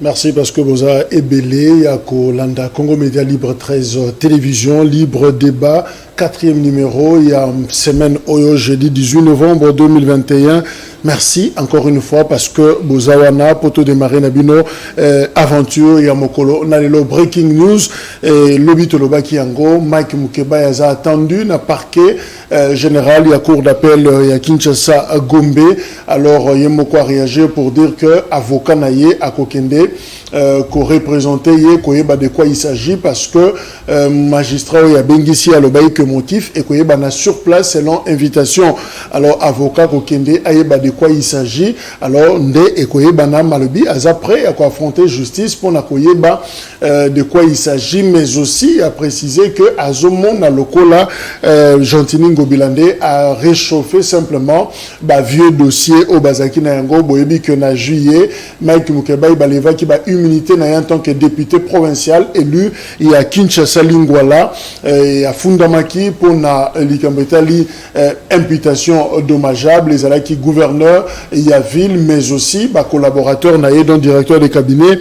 Merci parce que vous avez ébélé à Landa Congo Média Libre 13 Télévision, Libre Débat, 4e numéro, il y a une semaine au jeudi 18 novembre 2021. Merci encore une fois parce que Bozawana, Poto de Marina Bino, aventure, Yamokolo, Nalelo Breaking News, et Lobi Toloba Kiango, Mike Mukeba a attendu, n'a parquet général, il y a cour d'appel, il y a Kinshasa à Gombe. Alors, Yemoko a réagi pour dire que avocat naïe à Kokende, qu'on représentait, de quoi il s'agit parce que magistrat, il y a Bengissi à l'Obaï que motif et qu'il y a sur place selon invitation. Alors, avocat Kokende, de quoi il s'agit. Alors, et Koyebana Malobi, après, à affronter justice pour Nakoyeba de quoi il s'agit, mais aussi à préciser que Azomon, à Lokola, Gentini Gobilande a réchauffé simplement vieux dossier au Bazaki Nayango, Boyebi que na juillet, Mike Mukeba Ibaleva qui va immunité en tant que député provincial élu, il y a Kinshasa Lingwala, et à Fundamaki pour na Likambetali imputation dommageable, les alaki gouverneur, il y a ville, mais aussi collaborateur naïe donc directeur de cabinet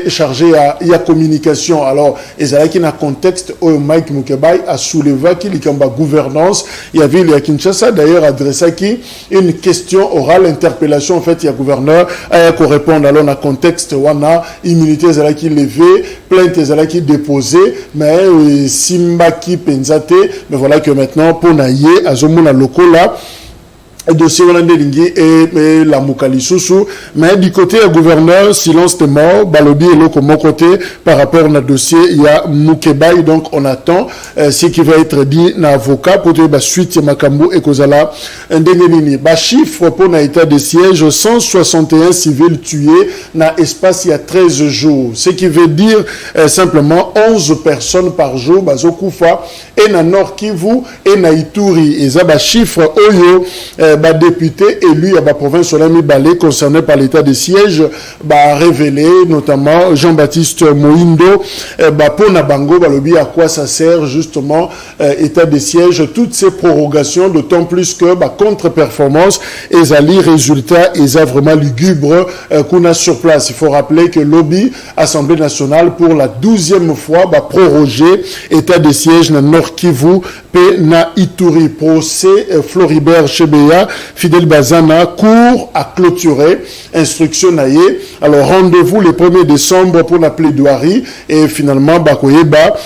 chargé à communication. Alors les alaki na contexte où Mike Mukeba a soulevé qui likamba gouvernance, il y a ville, il y a Kinshasa d'ailleurs adressé qui une question orale, interpellation en fait il y a gouverneur à répondre. Alors dans contexte wana immunité zalaki levée, plainte zalaki déposée, mais simbaki penzate, mais voilà que maintenant pour naïe azomona lokola dossier hollandais et la Moukali Soussou, mais du côté du gouverneur, silence de mort, Balobi et l'autre mon côté, par rapport au dossier, il y a Moukeba, donc on attend ce qui va être dit dans l'avocat pour dire suite Makambu et Kozala Ndengenini. Chiffre pour l'état de siège, 161 civils tués dans l'espace il y a 13 jours, ce qui veut dire simplement 11 personnes par jour, Bazokoufa, et dans Nord Kivu, et dans Ituri, et ça, chiffre Oyo, député élu à la province Solami Balé concerné par l'état de siège révélé notamment Jean-Baptiste Moindo pour Nabango balobi à quoi ça sert justement état de siège toutes ces prorogations d'autant plus que contre-performance et ali résultat et vraiment lugubre qu'on a sur place. Il faut rappeler que lobby Assemblée nationale pour la 12e fois prorogé état de siège dans Nord Kivu pe na Ituri procès Floribert Chebeya Fidel Bazana, cours à clôturer, instruction naïe. Alors rendez-vous le 1er décembre pour la plaidoirie et finalement Bakoyeba.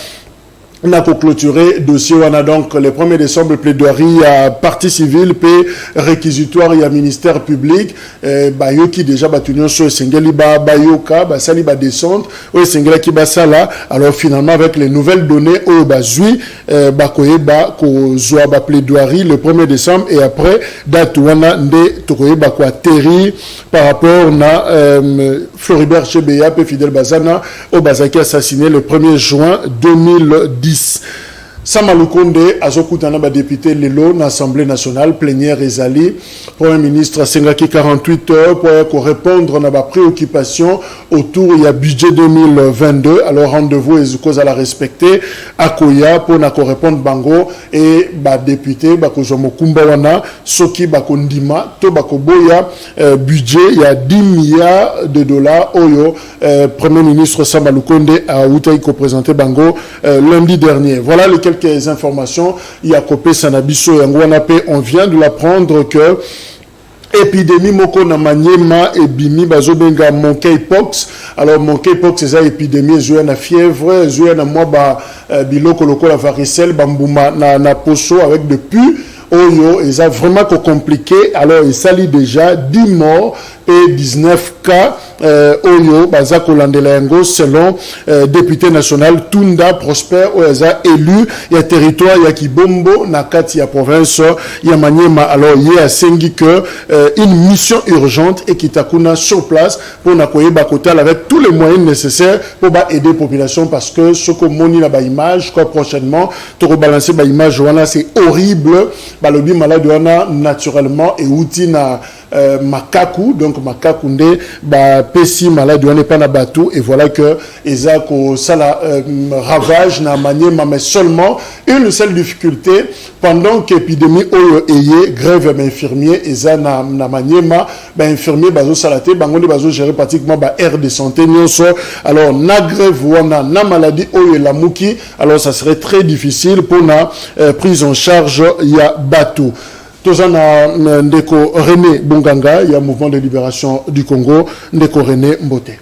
On a clôturé dossier, on a donc le 1er décembre plaidoirie à partie civile, puis réquisitoire et à ministère public, Bayoki déjà batunion sur Sengeli Bayoka, Sali descente, ou Sengela qui sala. Alors finalement avec les nouvelles données au Bazui, Bakoyeba Kozoa plaidoirie le 1er décembre et après Datouana Nde Tokoyeba ko atterri par rapport na Floribert Chebeya et Fidel Bazana au Bazaki assassiné le 1er juin 2010. Samalukonde azokutana député Lelo na Assemblée nationale plénière ezali Premier ministre Sengaki 48 heures pour répondre na préoccupation autour il y a budget 2022 alors rendez-vous et cause à la respecter akoya pour na répondre bango et député bakozomokumba wana soki bakondima to bakoboya budget il y a 10 milliards de dollars oyo Premier ministre Samalukonde a outai ko présenté bango lundi dernier. Voilà les quelques informations. Il y a Kopé Sanabiso et Ngwanape. On vient de l'apprendre que épidémie moko na Maniema et Bimi bazobenga monkeypox. Alors monkeypox c'est ça épidémie zoya na fièvre, zoya na moi biloko lokola varicelle bambuma na poso avec de pu. Oyo, et ça vraiment compliqué. Alors, il s'allie déjà 10 morts et 19 cas. Oyo, Bazako Landelengo, selon député national Tunda Prosper, Oyaza élu. Il y a territoire, il y a Kibombo, Nakati, il y a province, il y a Maniema. Alors, il y a Sengi que une mission urgente et Kitakuna sur place pour Nakoye Bakotal avec tous les moyens nécessaires pour aider la population parce que ce que moni la image, quoi prochainement, te rebalancer l'image, c'est horrible. Balobi malade wana naturellement et outil na makaku donc makaku nde ba pesi malade wana pas na batou et voilà que eza ko sala ravage na Maniema mais seulement une seule difficulté pendant qu'épidémie oyo eye grève infirmier eza na Maniema ba infirmier bazo salate bango bazo gérer pratiquement ba aire de santé nyonso alors na grève wana na maladie oyo la muki alors ça serait très difficile pour la prise en charge ya bateau. Tozana ndeko René Bonganga, il y a mouvement de libération du Congo, ndeko René Mbote.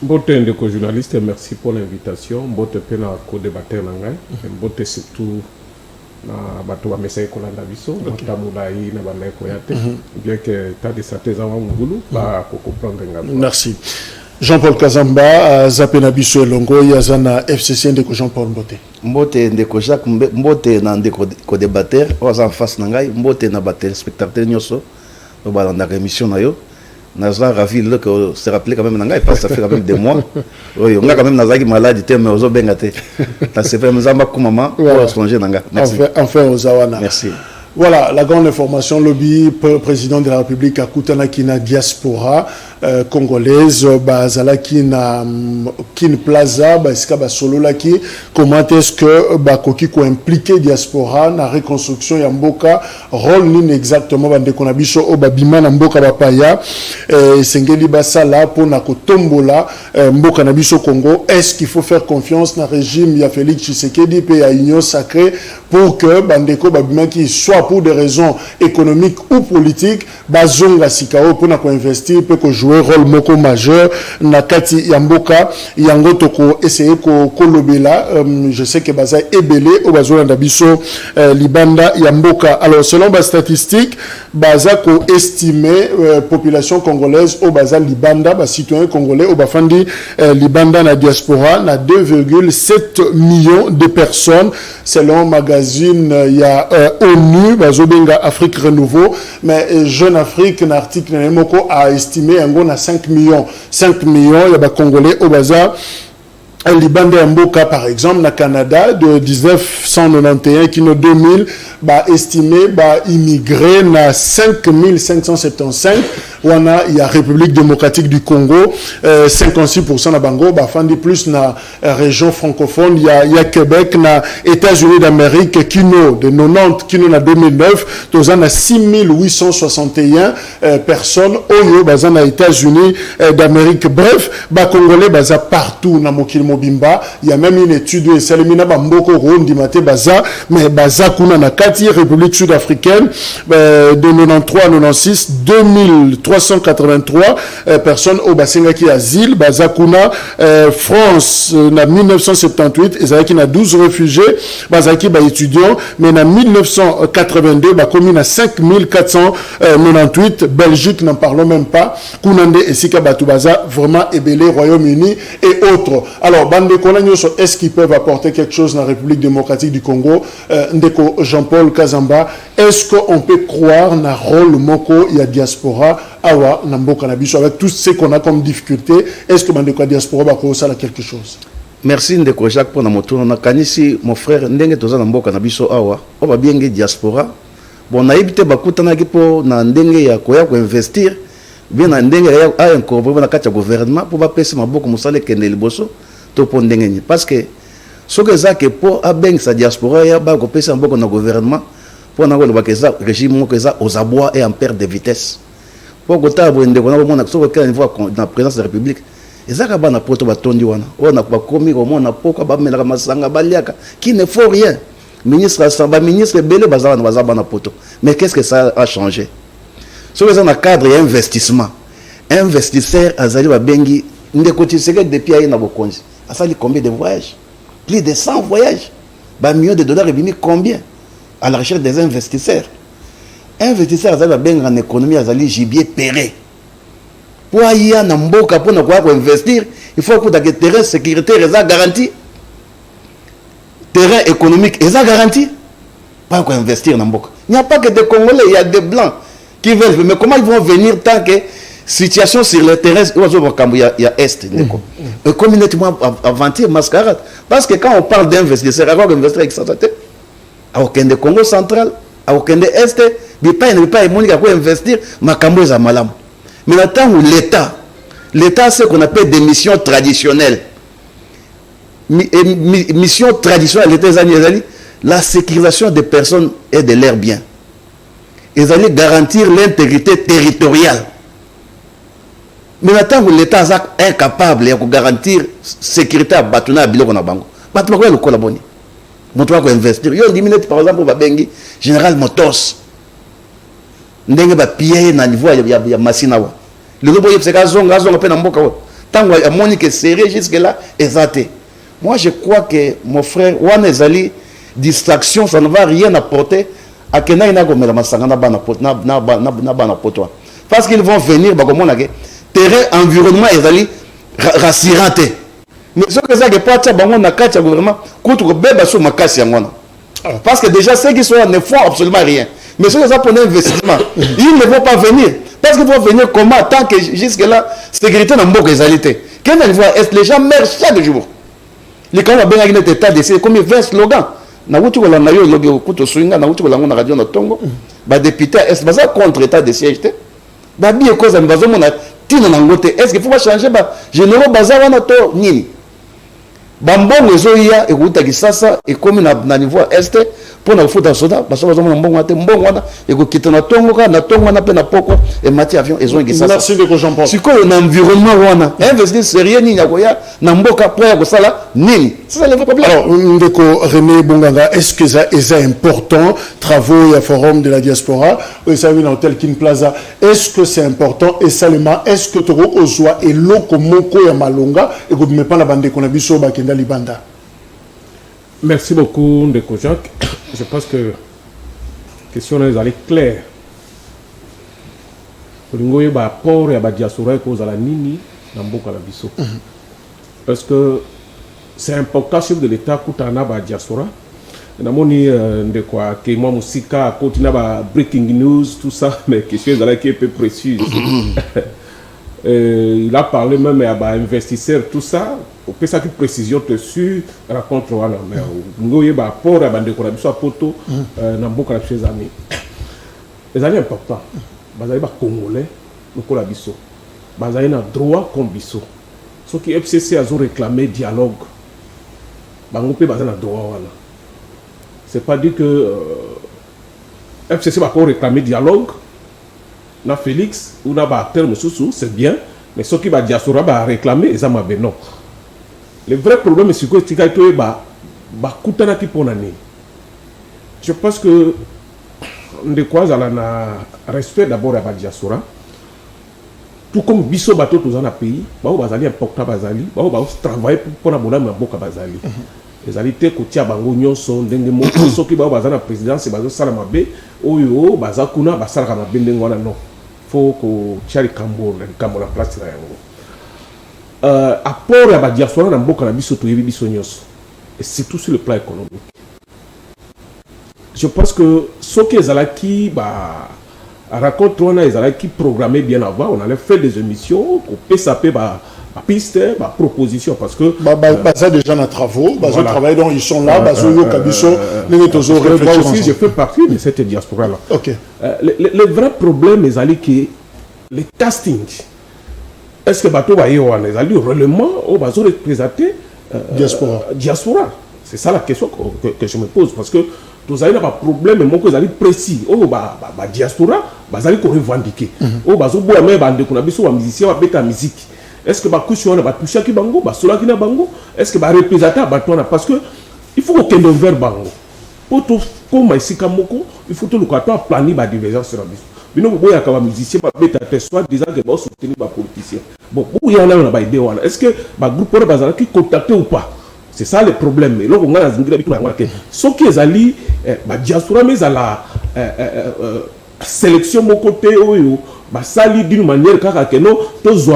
Mbote ndeko journaliste, merci pour l'invitation. Mbote pena co-débatteur nangai, Mbote surtout na bato ba message kolanda biso, batamula yi na bana ko yate, bien que ta de sateza wa ngulu ba ko comprendre ngalo. Merci. Jean-Paul Kazamba, Zapena Biso Longo, Yazana FCC ndeko Jean-Paul Mbote. Mbote ndeko Jacques Mbote na ndeko co-débatteur, oza en face nangai, Mbote na ba téléspectateur nyoso, ba na émission na yo. Nazla ravi que se rappeler quand même nangai parce que ça fait quand même des mois. Oui, on a quand même nazaki malade té mais ozo bengate. Ça c'est fait mzamba ku maman pour songer nanga. Merci. Enfin Ozawana. Merci. Voilà, la grande information, lobby, président de la République, Akutana Kina diaspora congolaise, Bazala Kina Kin Plaza, Baska Solo Laki, comment est-ce que Bakoki ko impliqué diaspora na reconstruction ya mboka, rôle ni exactement bande konabiso o babima na mboka bapaya, Sengeli Basala pour na kotombola mboka na biso Congo, est-ce qu'il faut faire confiance na régime ya Félix Tshisekedi pe ya Union sacrée pour que bandeko babima qui soit pour des raisons économiques ou politiques, bazonga sikao pour na ko investir pour que jouer rôle moko majeur na kati yamboka yango toko essayer ko kolobela je sais que baza ebele o bazolanda biso libanda yamboka. Alors selon ba statistique baza ko estimer population congolaise au baza libanda ba citoyens congolais au bafandi libanda na diaspora na 2,7 millions de personnes selon magazine ya ONU bazobenga Afrique Renouveau mais Jeune Afrique un article moko a estimé un na 5 millions il y a des Congolais au bazar Libanda Mboka par exemple na Canada de 1991 qui no 2000 ba estimé ba immigré na 5575 wana il y a République démocratique du Congo 56% na bango ba fandi plus na région francophone il y a Québec na États-Unis d'Amérique kino de 90 kino na 2009 tozana 6861 personnes oyo bazana États-Unis d'Amérique bref ba congolais baza partout na mokili Bimba, il y a même une étude et Salimina Bamboko Rondi Mate Baza, mais Baza Kuna Nakati, République sud-africaine, de 93 à 96, 2383 personnes au Basenga qui asile, Baza Kuna, France, en 1978, Ezaki na 12 réfugiés, Bazaki ba étudiants, mais en 1982, ba commune à 5498, Belgique, n'en parlons même pas, Kunande et Sika Batoubaza, vraiment ébélé, Royaume-Uni et autres. Alors, est-ce qu'ils peuvent apporter quelque chose dans la République démocratique du Congo? Ndeko Jean-Paul Kazamba, est-ce qu'on peut croire dans le rôle moko il y a diaspora awa nambo cannabis avec tout ce qu'on a comme difficulté? Est-ce que Bandeko diaspora va ça quelque chose? Merci Ndeko Jacques pour notre tour. Kanisi mon frère ndenge toza nambo cannabis awa on va bien diaspora. Bon na ibite bakutana kipo na ndenge ya koya ko investir bien na ndenge ya incorporer na kati ya gouvernement pour ba pesa maboko musale kende liboso. Parce que ce que ça que pour abeng sa diaspora ya ba ko pesa mboko na gouvernement pour na ko ba que ça régime que ça aux abois et en perte de vitesse pour ko ta bonde ko na mona so ko kan voix na présidence de la République ezaka ba na poto ba tondi wana ona ko ba komi ko mona poko ba melaka masanga baliaka qui ne faut rien ministre ça ba ministre belé bazaba na poto mais qu'est-ce que ça a changé ce que ça na cadre et investissement investisseur azali ba bengi ndeko Tshisekedi depuis ayi na bokonzi. Ça dit combien de voyages? Plus de 100 voyages. Bah, millions de dollars et mis combien? À la recherche des investisseurs. Investisseurs, ils ont bien en économie, ils ont gibier péré. Pour y aller en Mboka, pour investir, il faut que le terrain sécuritaire est garanti. Terrain économique est garanti. Pas pour investir en Mboka. Il n'y a pas que des Congolais, il y a des Blancs qui veulent. Mais comment ils vont venir tant que situation sur le terrain, il y a Est. Comme nettement aventure, mascarade. Parce que quand on parle d'investisseurs, il y a investir avec ça. Il y a aucun de Congo central, il y a aucun de Est, bipai na bipai moni ka ko investir makambo za malamu. Mais le temps où l'État c'est qu'on appelle des missions traditionnelles. Mission traditionnelle l'État la sécurisation des personnes et de leurs biens. Ils allaient garantir l'intégrité territoriale. Mais maintenant que l'État est incapable de garantir la sécurité à Batuna à Biloko na Bango, Batuna ko le collaborer. Montre ko investir. Yo 10 minutes par exemple ba bengi Général Motors. Ndenge ba piller na niveau ya Masinawa. Le gros c'est ka zonga pe na mboka wa. Tango ya Monique serré jusque là exacté. Moi je crois que mon frère Wana Zali distraction ça ne va rien apporter à Kena ina gomela masanga na bana poto. Parce qu'ils vont venir ba komona ke terrain environnement ezali rassurant. Mais ce que ça que pas ça bango na kati gouvernement contre beba sur makasi ngona. Parce que déjà ceux qui sont ne font absolument rien. Mais ceux qui ont pour investissement, ils ne vont pas venir. Parce qu'ils vont venir comment tant que jusque là sécurité na mboka ezalité. Quand on voit est les gens meurent chaque jour. Les quand on a bien état d'essai comme 20 slogans. Na wutu ko la na yo logo kuto swinga na wutu ko la ngona radio na tongo. Ba député est baza contre état de siège te. Ba bien cause en bazo mona tino na ngote. Est-ce qu'il faut pas changer ba généraux baza wana to nini? Bambongo ezoya ekuta kisasa ekomi na niveau est pour na futa soda baso bazo mona mbongo ate mbongo wana ekokita na tongo na pe na poko et mati avion ezo ngisasa. Merci de Jean-Paul. Siko na environnement wana investir sérieux ni yakoya na mboka pour ya kosala nini? C'est ça le vrai problème. Alors ndeko René Bonganga, est-ce que ça est important travaux et forum de la diaspora et ça vient hôtel Kin Plaza, est-ce que c'est important et seulement est-ce que toro ozwa et loko moko ya malonga et que me pas la bande qu'on a biso ba kenda libanda? Merci beaucoup ndeko Jacques. Je pense que la question est claire. Pour les rapport et la diaspora et cause à la nini dans beaucoup la biso. Parce que c'est important chef de l'État koutana ba diaspora. Namoni de quoi que moi musika kotina ba breaking news tout ça mais question est qui est peu précise. Il a parlé même à ba investisseurs tout ça. Au peut ça qui précision dessus raconte wana mais ngoye ba rapport à bande ko na biso poto na beaucoup la chez amis. Les amis importants. Bazali ba congolais ko la biso. Bazali na droit comme biso. Ce qui FCC a réclamé dialogue. Bango pe bazali na droit wana. C'est pas dit que FCC va réclamer dialogue. Na Félix ou na ba terme sous c'est bien, mais ce qui va diaspora va réclamer et ça m'a ben non. Le vrai problème c'est que tika to ba kutana ki ponani. Je pense que de quoi ala na respect d'abord à la diaspora. Tout comme biso bato tous en pays, ba bazali important bazali, ba travailler pour na bona maboka bazali. Les alités kotia bango nyonso ndenge moko soki ba bazana présidence bazo sala mabe oyo bazakuna basala mabe ndenge wana non. Faut que chari kambo na place na yango. Apport à la diaspora na mboka na biso to yebi biso nyonso. Et surtout sur le plan économique. Je pense que ce qui est qui raconte on a qui programmé bien avant, on allait faire des émissions, on peut saper piste, proposition parce que ça déjà dans travaux, voilà. Travail donc ils sont là, aussi je fais partie de cette diaspora là. OK. Le vrai problème est que les castings est-ce que bateau va y avoir les alliés réellement au bateau représenté diaspora. C'est ça la question que je me pose parce que tous avez pas problème mais que vous précis diaspora vous allez revendiquer oh bazo boya mais bande qu'on a biso wa musicien wa beta musique est-ce que couche on va toucher qui bango cela qui na bango est-ce que représenter bateau parce que il faut qu'on ait vers bango pour tout comme ici kamoko il faut tout le carton planifier ba divergence sur la biso bino boya ka ba musicien ba beta soit disant que ba soutenir ba politicien bon boya na ba idée wana est-ce que ba groupe on va qui contacter ou pas. C'est ça le problème. Et là, on a ce qui est allé, diaspora, mais à la sélection mon côté, sali d'une manière que non, tous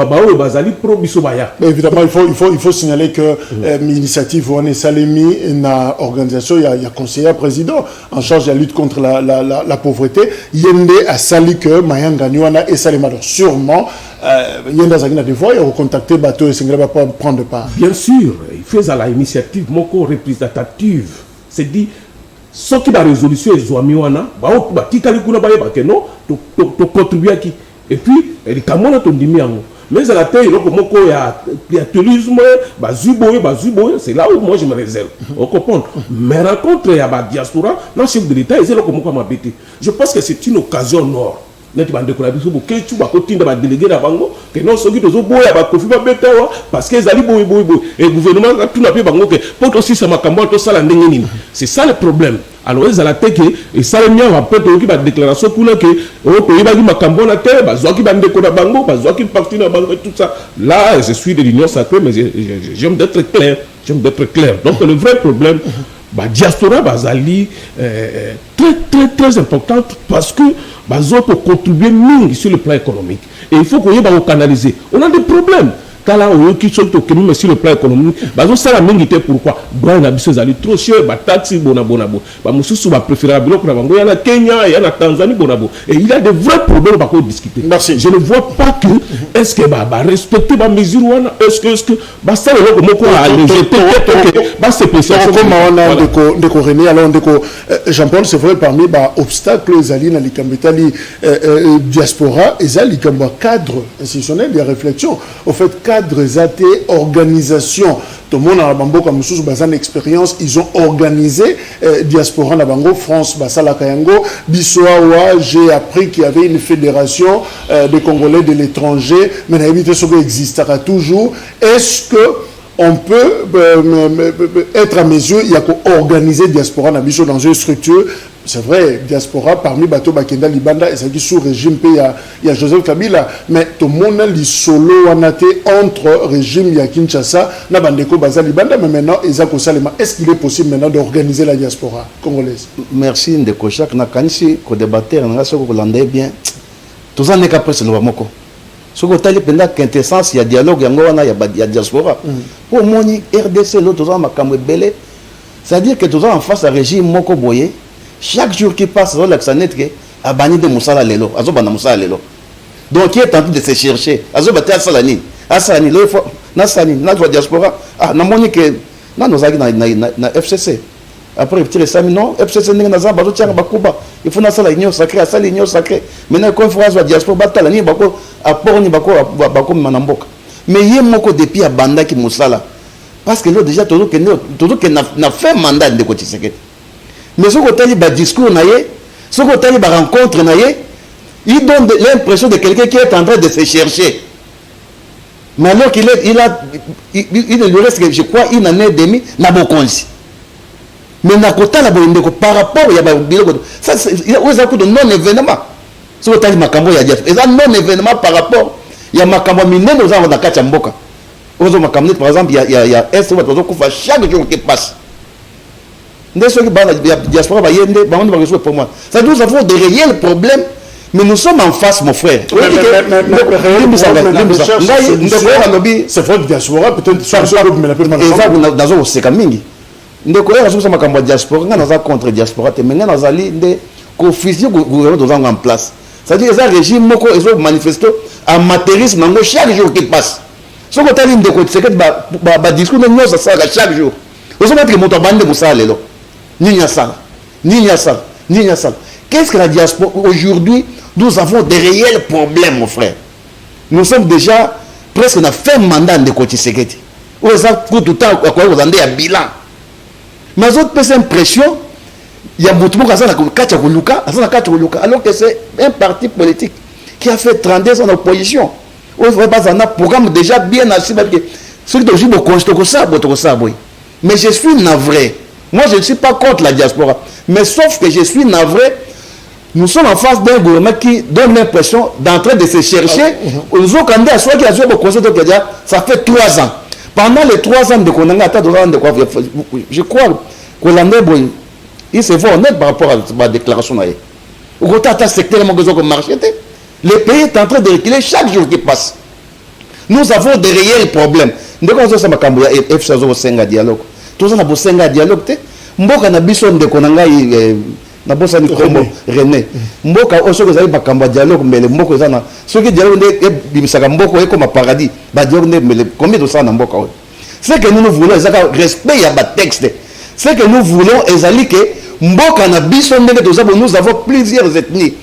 évidemment, il faut signaler que l'initiative on est Salemi, une organisation, il y a conseiller président en charge de la lutte contre la pauvreté. Yende a sali que Mayanga Nywana et Salema. Alors sûrement, Yenda Zagina des fois, il a contacté Bateau et Sengra va pas prendre part. Bien sûr, il fait à l'initiative moko représentative. C'est dit ce qui va résolution ezwami wana ba tikali kuna ba yeba ke non to contribuer qui et puis les kamona to ndimi yango mais à la terre il y a moko ya tourisme bazuboye c'est là où moi je me réserve on comprend mais rencontre ya ba diaspora non chef de l'état c'est là que moko mabete je pense que c'est une occasion nord neti bande ko la biso bo kechu ba ko tinda ba délégué na bango que non soki tozo boya ba kofi ba betawa parce que ezali boy et gouvernement ka tout na pe bango que pour aussi ça makambo to sala ndenge nini c'est ça le problème alors ils ala teke et ça le mien va peut-être qui va déclaration kuna que o ko yiba ki makambo na terre ba zo ki bande ko na bango ba zo ki parti na bango tout ça là je suis de l'union sacrée mais j'aime d'être clair donc le vrai problème ba diaspora bazali très importante parce que bazo pour contribuer mingi sur le plan économique et il faut qu'on y va canaliser on a des problèmes car là on qui sont au mais sur le plan économique bazo ça la mingi pourquoi droit na biso zali trop cher ba taxi bonabo ba mususu ba préférable pour bango ya na Kenya ya na Tanzanie bonabo et il y a des vrais problèmes par quoi discuter. Merci. Je ne vois pas que est-ce que ba respecter ba mesure wana est-ce que ba ça le comme quoi aller jeter ba c'est précieux comme on a de René alors Jean-Paul c'est vrai parmi ba obstacles zali na likambetali diaspora ezali comme cadre institutionnel de réflexion au fait cadre zate organisation tout le monde a bango comme sous bazan expérience ils ont organisé diaspora na bango France basala kayango bisoawa j'ai appris qu'il y avait une fédération des Congolais de l'étranger mais n'habite ce qui existera toujours est-ce que on peut être à mesure il y a qu'organiser diaspora na biso dans une structure c'est vrai diaspora parmi bateau bakenda libanda et ça dit sous régime il y a Joseph Kabila mais tout le monde li solo wanate entre régime ya Kinshasa na bandeko baza libanda mais maintenant ezako salema est-ce qu'il est possible maintenant d'organiser la diaspora congolaise? Merci ndeko Jacques na kanisi ko débattre na soko ko landé bien tous en est après c'est le moko soko tali penda quintessence ya dialogue yango wana ya diaspora pour moni RDC l'autre tous en makambo belé c'est-à-dire que tous en face à régime moko boyé chaque jour qui passe sur l'axanet que a banni de Moussala Lelo azo bana Moussala Lelo donc qui est en train de se chercher azo baté Salani le fois na Salani na diaspora na moni que na nozaki na FCC après petit récemment non FCC ninga na bazo tianga bakuba il faut na sala union sacrée à sala union sacrée maintenant conférence de diaspora batala ni bako apport ni bako manamboka mais yé moko depuis abanda ki Moussala parce que là déjà tout que na fait mandat de côté secret mais ce côté il discours naie ce côté il rencontre naie il donne l'impression de quelqu'un qui est en train de se chercher mais alors qu'il il lui reste je crois une année et demie na bokonzi mais na kota la bondeko par rapport il y a ça il y a de non événement ce côté il makambo ya diaspora et ça non événement par rapport il y a makambo minene aux gens na kati mboka aux makambo par exemple il y a est chaque jour qui passe ceux qui diaspora pour moi ça nous avons des réels problèmes mais nous sommes en face mon frère c'est vrai que diaspora peut-être dans c'est mingi ndeko ya soma kamba diaspora nga naza contre diaspora te menga nazali nde confusion gouvernement en place c'est-à-dire ça régime moko ezo manifesto amateurisme nango chaque jour qui passe ce que tali ndeko c'est que ba discours nous ça chaque jour ozo mettre moto bande musala lelo Ninya Sal. Qu'est-ce que la diaspora aujourd'hui? Nous avons des réels problèmes, mon frère. Nous sommes déjà presque on a fait mandat de côté sécurité. Tout le temps, vous avez un bilan. Mais autres personnes impression, il y a beaucoup de gens alors que c'est un parti politique qui a fait 32 ans d'opposition. On a un programme déjà bien assis. Mais je suis navré. Moi, je ne suis pas contre la diaspora. Mais sauf que je suis navré. Nous sommes en face d'un gouvernement qui donne l'impression d'entrer de se chercher. Ça fait 3 ans. Pendant les 3 ans de Konanga, je crois que l'année, il se voit honnête par rapport à ma déclaration. Au côté de secteur, le pays est en train de reculer chaque jour qui passe. Nous avons des réels problèmes. Nous avons un dialogue. Tout ça, on a un dialogue. Mboka na biso ndeko nanga na bosa ni kombo René. Mboka oso ko zali bakamba dialogue mais mboka ezana. Soki dialogue nde bimisaka mboko eko ma paradis. Ba dialogue nde mais combien de ça na mboka o. Ce que nous voulons ezaka respect ya ba texte. Ce que nous voulons ezali que mboka na biso ndenge tozabo nous avons plusieurs ethnies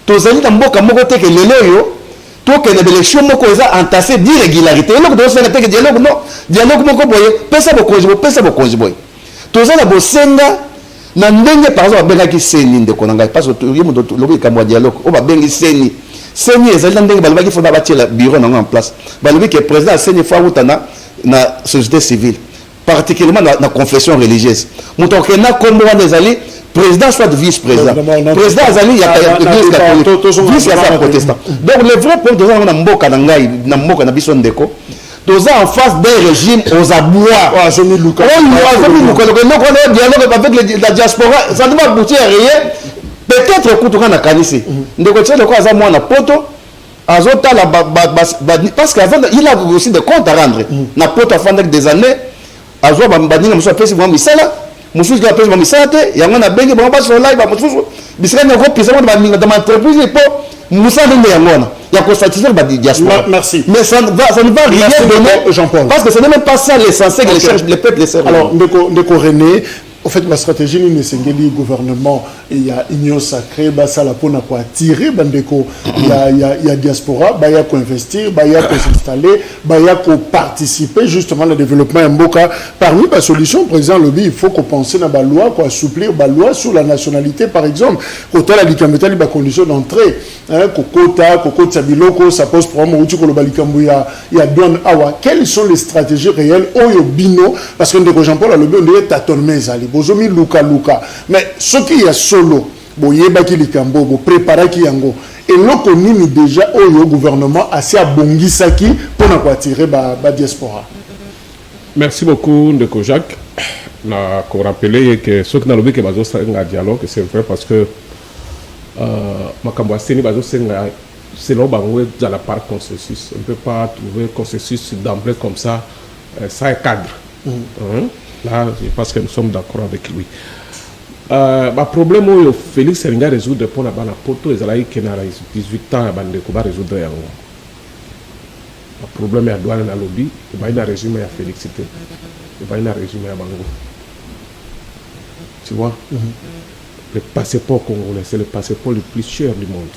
tozali na mboka moko te ke lelo yo tokende d'élection moko eza entassé d'irrégularité eloko tozosala te ke dialogue non dialogue moko boye pesa bokonzi boye tozala bosenga na ndenge par exemple babengaki seni ndeko na ngai parce que yo moto lobi kamwa dialogue o babengi seni ezali na ndenge balobaki fona batiela bureau nango en place balobi ke président seni fo awuta na société civile particulièrement na confession religieuse moto okenda kombo wana ezali président soit vice-président président azali ya église catholique vice ya protestant donc le vrai point toza na mboka na ngai na mboka na biso ndeko toza en face d'un régime aux abois dialogue avec la diaspora ça ne va aboutir à rien peut-être kutuka na kanisi ndeko tshelo ko aza mwana poto azotala parce qu'avant il a aussi des comptes à rendre na poto afanda des années azwa bandinga muso apesi mwa misala mususu ka apesi mwa misala te yango na bengi bango baso live ba mususu bisika na ko pisa mwa bandinga dans entreprise po musala ndenge yango na ya ko satisfaire ba diaspora merci mais ça ne va rien donner Jean-Paul parce que ce n'est même pas ça l'essentiel que cherche les peuples les servent. Alors ndeko René en fait la stratégie ni sengeli gouvernement il y a union sacrée ba sala pona ko attirer bandeko il y a diaspora ba ya ko investir ba ya ko s'installer ba ya ko participer justement au développement ya mboka parmi la solution président lobby il faut qu'on pense na ba loi ko assouplir ba loi sur la nationalité par exemple kota la likameta li ba condition d'entrée hein kokota biloko ça pose problème uti ko lo balikambu ya douane awa quelles sont les stratégies réelles oyo bino parce que ndeko Jean-Paul a lobby on devait tâtonner ezali bozomi luka mais ce qui est solo boyebaki likambo bo préparaki yango eloko nini déjà oyo gouvernement assez abongisaki pona ko attirer ba diaspora. Merci beaucoup ndeko Jacques na ko rappeler que ce que na lobi que bazo senga dialogue c'est vrai parce que makambo aseni bazo senga selon bango dans la part consensus on ne peut pas trouver consensus d'emblée comme ça sans cadre. Là, je pense que nous sommes d'accord avec lui. Le problème que Félix Selinga résoudre pour la bana poto et Zalaï qui n'a 18 ans à bande ko ba résoudre yango. Le problème est douane na lobby, il va y a résumé à Félixité. Il va y a résumé à Bango. Tu vois? Le passeport congolais, c'est le passeport le plus cher du monde.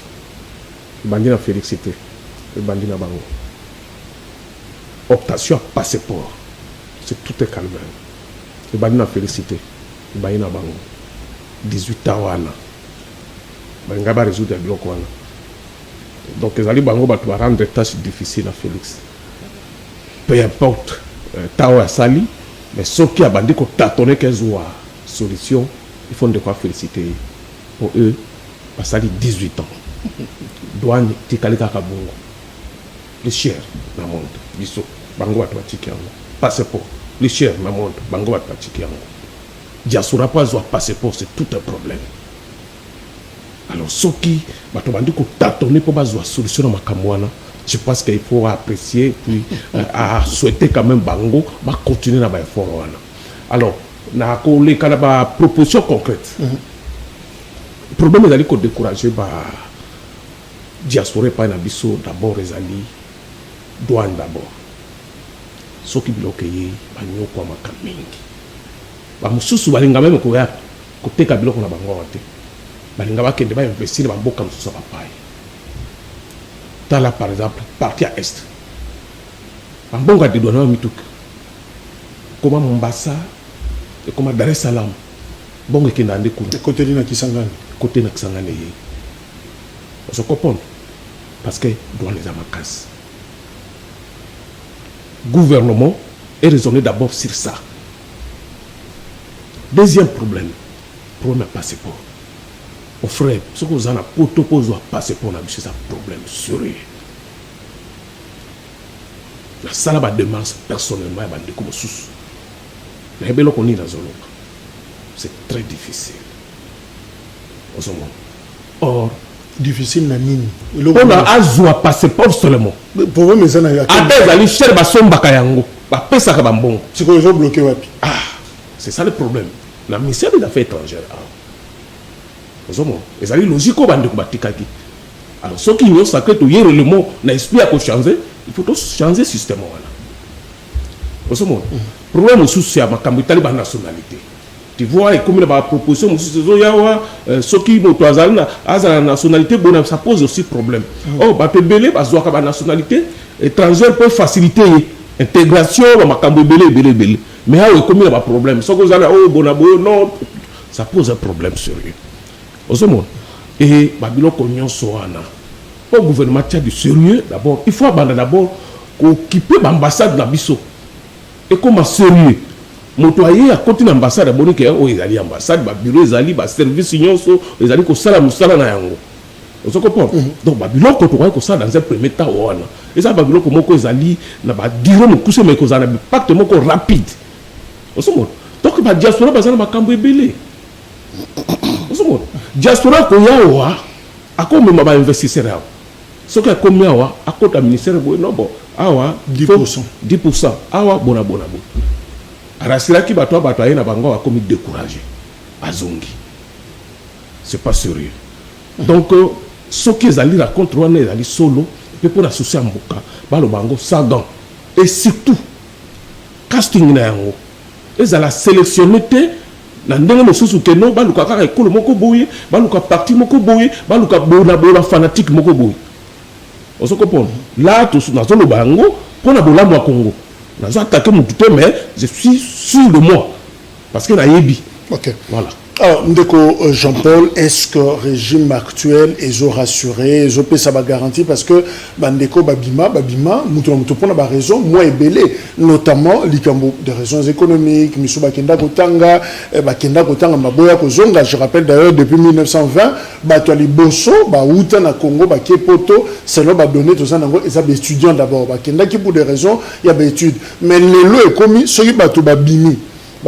Il va y a Félixité. Il va y a Bango. Optation à passeport. C'est tout est calme. Il va y a félicité. Il va y a bango. 18 ans wana. Il va résoudre le bloc wana. Donc les alliés bango va rendre des tâches difficiles à Félix. Peu importe tao à sali, mais ceux qui a bandé qu'on tâtonné qu'elles ont solution, il faut de quoi féliciter. Pour eux, à sali 18 ans. Douane tikalika kabongo. Le cher dans le monde. Biso bango va pratiquer passeport. Les chers dans le monde, bango va pratiquer. Diaspora pas un passeport, c'est tout un problème. Alors, ceux qui ont tâtonné pour avoir une solution dans ma je pense qu'il faut apprécier puis à souhaiter quand même bango va continuer dans l'effort. Alors, na ko les proposition concrète. Le problème est d'aller décourager ba diaspora pas na biso d'abord les alliés douane d'abord. Ceux qui bloquent banyo kwa makamingi ba mususu balinga même ko ya koteka biloko na bango wate balinga bakende ba investir ba mboka mususu ba pai tala par exemple partie à est ba mbonga de douane mituka comme Mombasa et comme Dar es Salaam bongo ki ndande ku côté na Kisangani on se comprend parce que douane les amakas gouvernement est raisonné d'abord sur ça. Deuxième problème passeport. Au frère, ce que vous en avez pour passeport, c'est un problème sérieux. La salle de demande personnellement, c'est très difficile. Or, difficile na nini on a azwa passeport seulement problème est ça na après ali cher ba sombaka yango ba pesa ka bambongo siko ils ont bloqué wapi c'est ça le problème la ministère des affaires étrangères les ali logique ko bande ko batikaki alors ceux qui ont sacré to yere le mot na esprit à ko changer il faut changer système wana problème sous c'est makambo itali ba nationalité tu vois, et comme la proposition, ceux qui ont la nationalité, ça pose aussi problème. Oh, bah, belé, bah, la nationalité étrangère peut faciliter l'intégration, belé. Mais là, comme il y a un problème, non, ça pose un problème sérieux. Et Babylone Cognon Soana. Pour le gouvernement du sérieux, d'abord, il faut d'abord occuper l'ambassade de Nabiso. Et comme sérieux, motoyer à côté de l'ambassade, il y a une ambassade, un bureau, un service, il y a un salaire. Vous comprenez? Donc, Babylone, quand on voit ça dans un premier temps, et ça, Babylone, comment ils allaient, n'a pas dire, mais qu'ils ont un impact rapide. Vous comprenez? Donc, la diaspora, ça n'a pas cambré belé. Diaspora ko yawa akome maba investisseur awa soki akomi awa akota ministère boye no bon awa 10% awa bona arasiraki bato aye na bango akomi découragé azongi c'est pas sérieux donc soki ezali raconte wana ezali solo pe pour associer mboka balo bango sagan et surtout casting na yango ezala sélectionné te na ndenge mosusu ke no baluka kaka ekolo moko boye baluka parti moko boye baluka bona fanatique moko boye oso comprendre là tout na zolo bango pona bolambo ya Congo na zo attaquer mon tout mais je suis sûr de moi parce que na yebi OK voilà. Alors, Ndeko Jean-Paul, est-ce que le régime actuel est rassuré, est ça va garantir parce que Ndeko Babima, nous avons raison, moi et Belé, notamment des raisons économiques, Misso Bakenda Kotanga, Maboya Kozonga, je rappelle d'ailleurs depuis 1920, Batuali Bosso, Outa na Congo, Kepoto, c'est là donné tout ça, ils sont étudiants d'abord, Bakenda qui pour des raisons, il y a des études, mais les lois est commis, ceux qui battent Babimi.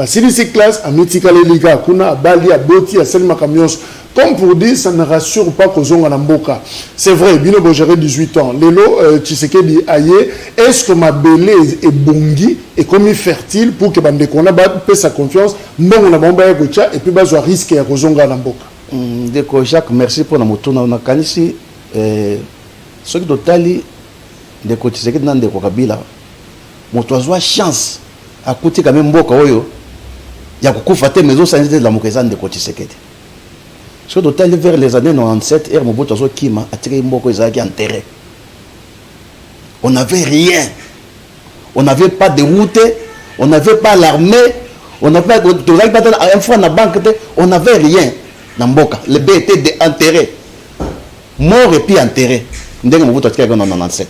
Si ces classes, à Mitikale Liga, Kuna, Bali, à Boti, à Selma Kamios, comme pour dire, ça ne rassure pas qu'aux Zonga Namboka. C'est vrai, Bino Bogéré, 18 ans. Lélo, Tshisekedi Aye, est-ce que ma belé est bongi et comme il est fertile pour que Bandekona paie sa confiance, non, on a bombé et puis bas soit risque à Zonga Namboka. Deko Jacques, merci pour la moto. On a canisi, ce qui totali, Deko Tshisekedi Nandeko Kabila, mon toisois chance à côté quand même Mboka Oyo. Il y a beaucoup de faté mais aussi de la Mokezan de Kotisekedi. Sur total vers les années 97, Mobutu Kima a tiré Mboko Ezaki enterré. On n'avait rien. On n'avait pas de route, on n'avait pas l'armée, on n'avait pas un fois dans la banque, on n'avait rien dans Mboka. Le B était enterré. Mort et puis enterré. Ndenge Mobutu a tiré en 97.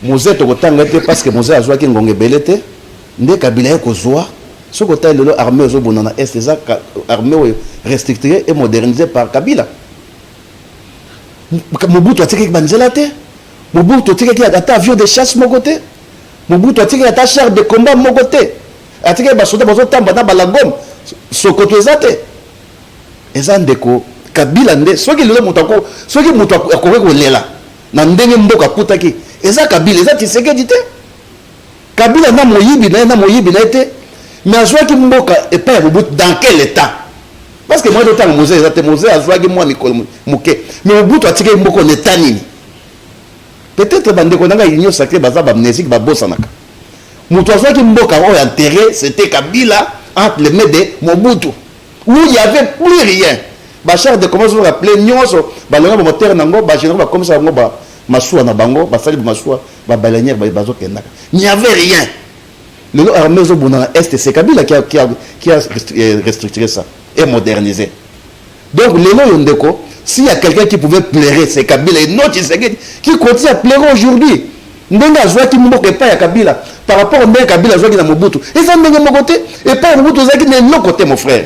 Mosé Tokotanga était parce que Mosé a joué avec Ngonge Belete. Ndé Kabila est Kozwa. Ce côté de l'armée aux Bonana Est, c'est armée restrictée et modernisée par Kabila. Mobutu a tiré Banzelate. Mobutu a tiré un avion de chasse mon côté. Mobutu a tiré un char de combat mon côté. A tiré un soldat dans Tamba Balagom. Ce côté Zate. Et ça, Ndeko Kabila, ceux qui le montent encore, ceux qui montent encore là. Nandenge Mboka Kutaki. Et ça, Kabila, ça, tu sais que dit Kabila na moyibi na été. Mais à qui Mboka et pas dans quel état? Parce que moi, je suis Mosé, à Zouagi, moi, Mouké. Mais au bout, tu as tiré Mboko l'état nini. Peut-être qu'on a une union sacrée, Bazab amnésique, Babosanaka. Moutouazoua qui Mboka a enterré, c'était Kabila entre les mains de Mobutu. Où il n'y avait plus rien. Bachar de comment on appelait Nyonso, Balanga, Moteur Nango, Bachar, comme ça, Massoua na bango, Basali Massoua, Balanière, Bazo Kenaka. Il n'y avait rien. L'armée Zobuna Est, c'est Kabila qui a restructuré ça et modernisé. Donc, les noms Yondeko, s'il y a quelqu'un qui pouvait pleurer, c'est Kabila. Et non, qui continue à pleurer aujourd'hui. Ndenga Zoua qui ne moque pas à Kabila. Par rapport à Kabila Zoua qui n'a Mobutu. Et ça, n'est pas mon côté. Et pas Mobutu Zoua qui n'est pas côté, mon frère.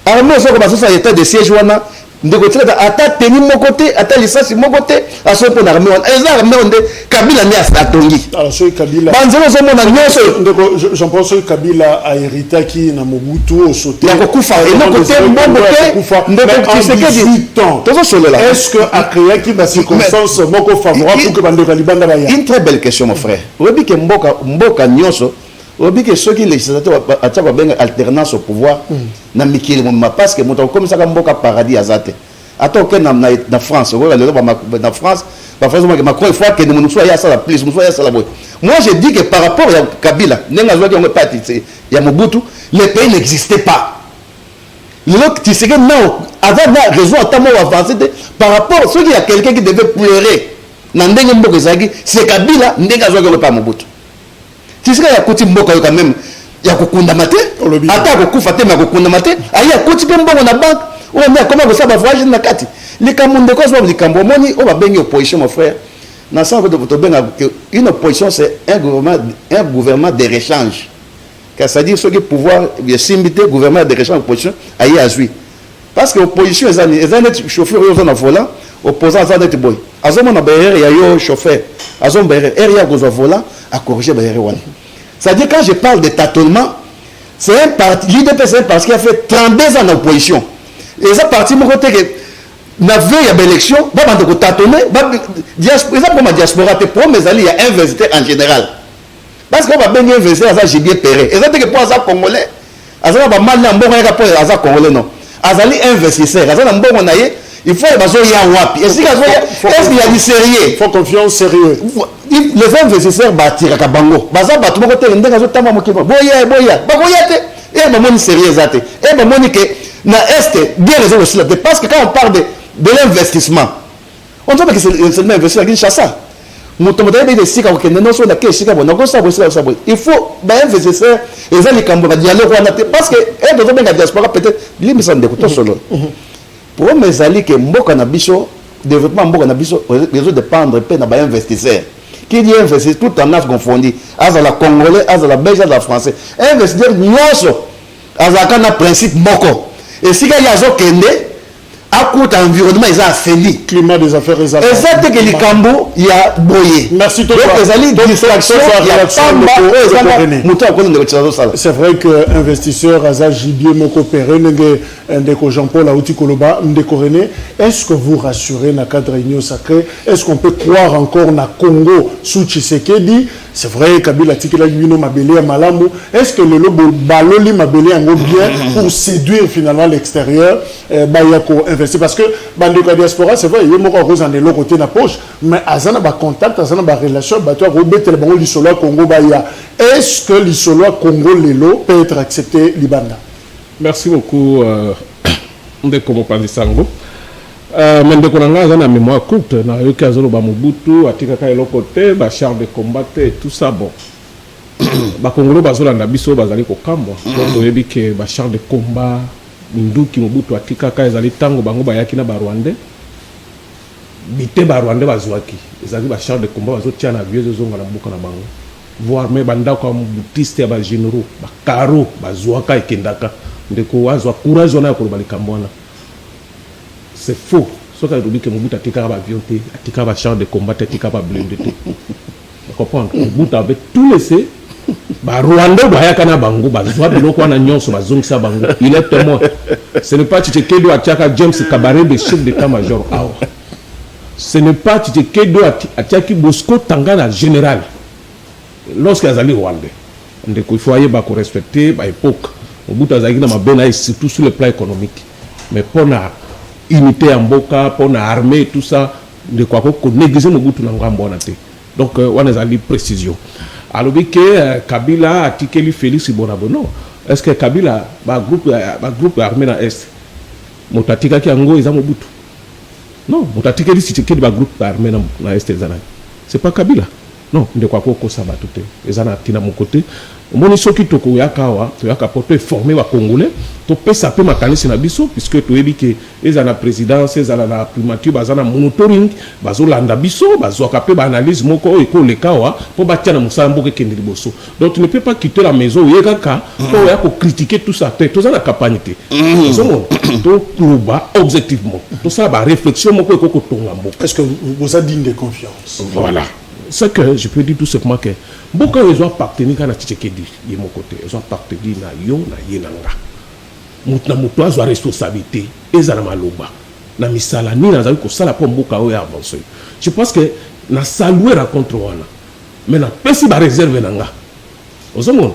Armée Zoua comme ça, état de siège. Ata tenu mon côté, ata licence mon côté, à ce point armée. Et ça, armée, Kabila n'est à Tongi. Alors, ce Kabila. J'en pense que Kabila a hérité qui n'a Mobutu au sauté. Il y a beaucoup de femmes. Et non, côté, mon côté, 18 ans. Est-ce que a créé qui va circonstance moko favorable pour que Bande Kalibanda va y aller? Une très belle question, mon frère. Obi que Mboka Nyonso, obi que ceux qui législateurs ont alternance au pouvoir, n'a mis qu'il parce que comme ça Mboka paradis azate. Attends que na France, na France, Macron il faut que nous soyons à la plus, nous soyons à la boîte. Moi je dis que par rapport à Kabila, il y a Mobutu, le pays n'existait pas. L'autre, tu sais que non, avant la raison à tellement avancé par rapport à ceux qui a quelqu'un qui devait pleurer. C'est Kabila, n'est pas Mobutu. Tu sais qu'il y a côté Mboka quand même, il y a Kokunda Mate, attends Kokufate ma Kokunda Mate, il y a côté Mboka na banque, on a mis comment ça va voyager na kati. Les Camerounais de cause les Camerounais, on va bien opposition mon frère. Dans ça une opposition c'est un gouvernement de réchange. Car ça dit ce que pouvoir s'imiter gouvernement de réchange opposition aille à jouer. Parce que l'opposition est un chauffeur au volant, opposant à ça d'être boy. Azom on a il y a eu chauffeur. Azom il y a un volant à corriger c'est-à-dire quand je parle de tâtonnement, c'est un parti, l'IDP c'est un parti qui a fait 32 ans d'opposition. Et ça parti mon côté que na veille à l'élection, va de tâtonner, diaspora pour ma diaspora pour mes alliés à investir en général. Parce qu'on va bien investir à ça j'ai bien péré. Et ça que pour ça congolais, à ça va mal en bon rapport à ça congolais non. Azali investisseur, à ça en bon on aille, il faut y a wapi. Est-ce qu'il y a du sérieux? Il faut confiance sérieux. Les investisseurs bâtirent à Bango. Baza bâtiment côté ndenge zo tama mokima. Boya te. Et ba moni sérieux zate. Et ba moni que na est bien les aussi là parce que quand on parle de l'investissement, on sait que c'est seulement investisseur qui Kinshasa. Mutomota be de sika ko kende no so na ke sika bona ko sa bo. Il faut ba investisseur et ça les cambo ba dialogue wana te parce que et de benga diaspora peut-être limisa ndeko to solo. Pour mes alliés que mboka na biso développement mboka na biso besoin de prendre pe na ba investisseur. Qui dit investir tout en âge confondu, à la congolais, à la belge, à la français. Investir nyoso, à la principe moko. Et si il y a un kende, à coût environnement, ils ont affaibli. Climat des affaires, ils ont affaibli. Exact que les cambo, il y a boyé. Merci toi. C'est vrai que investisseur Aza Gibier Moko Péré, Ndeko Jean-Paul Aouti Koloba, Ndeko René, est-ce que vous rassurez dans le cadre de réunion sacrée? Est-ce qu'on peut croire encore na Congo sous Tshisekedi? C'est vrai, Kabila Tikela Guino Mabélé à Malamou. Est-ce que le lobo Baloli Mabélé en bien pour séduire finalement l'extérieur? Bayako investir parce que Bandeko Diaspora, c'est vrai, il y a beaucoup de choses en l'autre côté de la poche, mais Azana ba contact, Azana ba relation, Bato Robert le Bango l'Isoloa Congo Baya. Est-ce que l'Isoloa Congo Lelo peut être accepté Libanda? Merci beaucoup, Ndeko Mopanzi Sango. Mais ndeko nanga aza na mémoire courte na yoki azolo ba Mobutu atikaka eloko te ba char de combat et tout ça bon ba Congolo bazolanda biso bazali kokambwa donc oyebi ke ba char de combat nduki Mobutu atikaka ezali tango bango bayaki na ba Rwandais bite ba Rwandais bazwaki ezali ba char de combat bazotia na vieux zonga na mboka na bango voire mais bandako ya mobutiste ya ba généraux ba karo bazwaka ekendaka ndeko wazwa courage wana ya koloba likambo wana. C'est faux. Ce que dit que Mobutu a tika ba avion, a tika ba char de combat, a tika ba blindé. Vous comprenez? Mobutu avait tout laissé. Ba Rwanda ba yakana bango ba zwa biloko wana nyonso ba zongisa bango. Il est témoin. Ce n'est pas Tshisekedi atiaka James Kabarebe de chef d'état-major awa. Ce n'est pas Tshisekedi atiaki Bosco Tangana général. Lorsqu'il a allé Rwanda. Il faut y ba respecter ba époque. Mobutu azaki na mabena surtout sur le plan économique. Mais pour na unité en boka pour la armée et tout ça de quoi qu'on néglige Mobutu na ngambo na te donc on a ali précision alors que Kabila a tikeli Félix Bonabono est-ce que Kabila ba groupe armé na est motatika ki ngo eza Mobutu non motatikeli Tshisekedi ba groupe armé na est ezana c'est pas Kabila non de quoi qu'on ça ba tout ezana tina mon côté moni soki toko yakawa to yakapoto formé wa congolais to pesa pe makanisi na biso puisque to yebi ke ezana présidence ezana na primature bazana monitoring bazolanda biso bazwaka pe ba analyse moko eko lekawa po batia na musambo ke kendi liboso donc tu ne peux pas quitter la maison yekaka to ya ko critiquer tout ça to zana campagne te to proba objectivement to ça ba réflexion moko eko ko tonga moko. Est-ce que vous êtes digne de confiance? Voilà. Ce que je peux dire tout simplement que beaucoup ils ont appartenu à Tshisekedi de mon côté, ils ont appartenu à yo na yenanga. Mutna muto azo responsabilité ezala maloba. Na misala ni nazali ko sala po mboka oyo avancer. Je pense que na saluer rencontre wana. Mais na pesi ba réserve nanga. Ozomona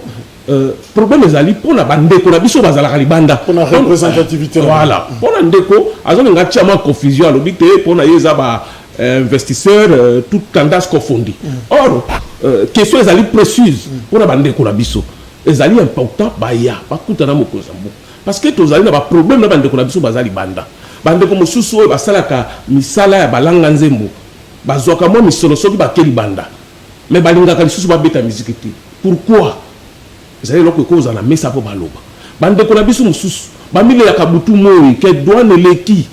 problème ezali pona bandeko na biso bazalaka libanda pona représentativité voilà pona ndeko azolinga tiama confusion alobi te pona yeza ba investisseur toute tendance confondue or question ezali précise pona bandeko na biso ezali important baya bakutana mokozambo parce que tozali na ba problème na bandeko na biso bazali banda bandeko mosusu oyo basalaka misala ya balanga nzembo bazwaka mwa misolo soki bakeli banda mais balingaka lisusu babeta musique te pourquoi ezali eloko ekoza na mesa mpo baloba bandeko na biso mosusu bamilelaka butu moi ke douane eleki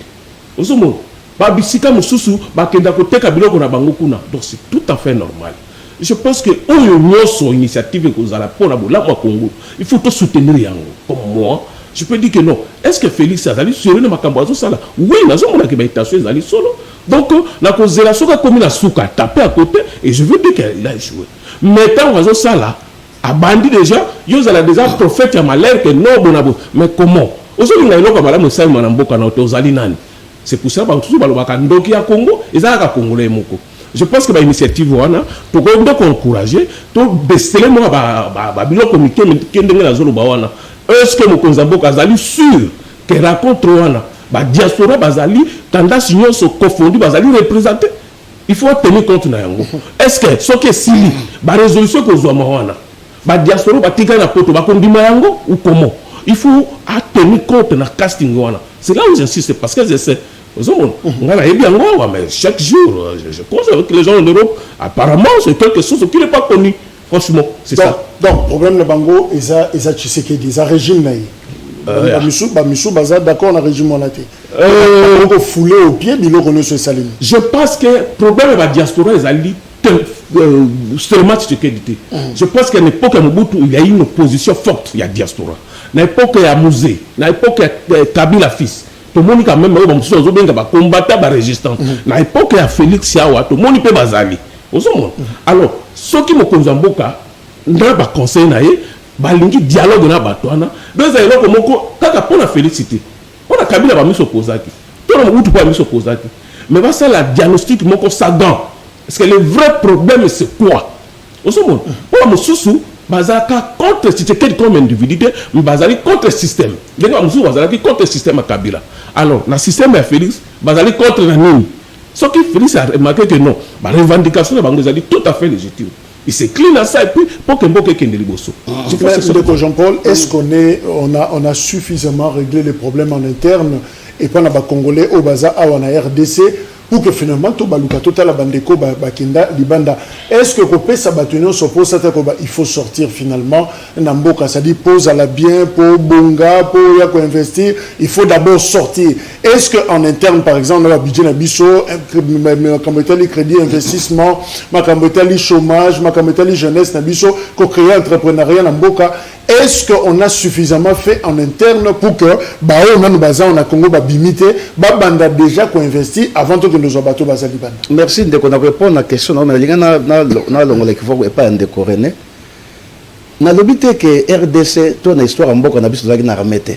ozomona babisika mosusu bakenda koteka biloko na bango kuna donc c'est tout à fait normal. Je pense que oyo nyonso initiative ekozala mpona bolamu ya Congo il faut to soutenir yango comme moi je peux dire que non. Est-ce que Félix azali sur une makambo azosala? Oui, nazomona ke baïtation ezali solo. Donc la kozela soka komi na suka taper à côté et je veux dire qu'il a échoué. Mais tant azosala a bandi déjà, ils ont déjà prophète ya malheur que non bonabo. Mais comment? Aujourd'hui na iloko malamu sa na mboka na ozali nani? C'est pour ça que tout balobaka ndoki ya Congo, ezalaka congolais moko. Je pense que l'initiative wana to ko ndo encourager to bestele mo ba biloko mikende ndenge na zolo ba wana. Est-ce que mokonzi mboka azali sûr que raconte wana ba diaspora bazali tendance nyonso confondu bazali représenter? Il faut tenir compte na yango. Est-ce que ce que sili ba résolution ko zwa wana ba diaspora ba tika na poto ba kondima yango ou comment? Il faut tenir compte na casting wana. C'est là où j'insiste parce que je sais mais chaque jour, je pense avec les gens en Europe, apparemment, c'est quelque chose qui n'est pas connu. Franchement, c'est ça. Donc, problème de Bango, ils ont Tshisekedi, ils ont régime. Bamisou, d'accord, on a régime monétaire. On foulé au pied, ils ont ce saline. Je pense que le problème de la diaspora, ils ont seulement Tshisekedi. Je pense qu'à l'époque, il y a eu une opposition forte, il y a diaspora. À l'époque, il y a Mouzé, à l'époque, il y a Kabila fils. Tout le monde quand même combattre la résistance. À l'époque, il y a Félix Yawa, tout le monde peut bazali. Alors, ceux qui me konzamboka, n'a pas conseil naé, balingi dialogue na batwana, deux aïlo comme kaka pour la félicité. On a Kabila ba mis opposati. Tout le monde pas mis opposati. Mais va ça la diagnostic moko sagan. Parce que le vrai problème c'est quoi? Pour la sousou bazaka contre Tshisekedi comme individu, mais bazali contre le système. Les gens bazali contre le système à Kabila. Alors, le système à Félix, bazali contre la nini. Ce qui Félix a remarqué que non, la revendication de Bangazali tout à fait légitime. Il s'incline à ça et puis pour que Mboke Kende Liboso. Jean-Paul, est-ce qu'on a suffisamment réglé les problèmes en interne et pas dans les Congolais au Baza à RDC pour que finalement tout baluka total bandeko bakenda libanda? Est-ce que kopé sa bâtonnier s'oppose à il faut sortir finalement namboka, ça dit pose à la bien pour bonga pour yako investir, il faut d'abord sortir. Est-ce que en interne par exemple le budget na biso makamotali crédit investissement makamotali chômage makamotali jeunesse na biso ko créer entrepreneuriat namboka, est-ce qu'on a suffisamment fait en interne pour que on a Congo bimité banda déjà ko investir avant que nous abattions bazali banda? Merci de répondre à la question. Na longola qui faut pas indécorer. Na lobité que RDC ton histoire en mboka na biso zaki na ramete.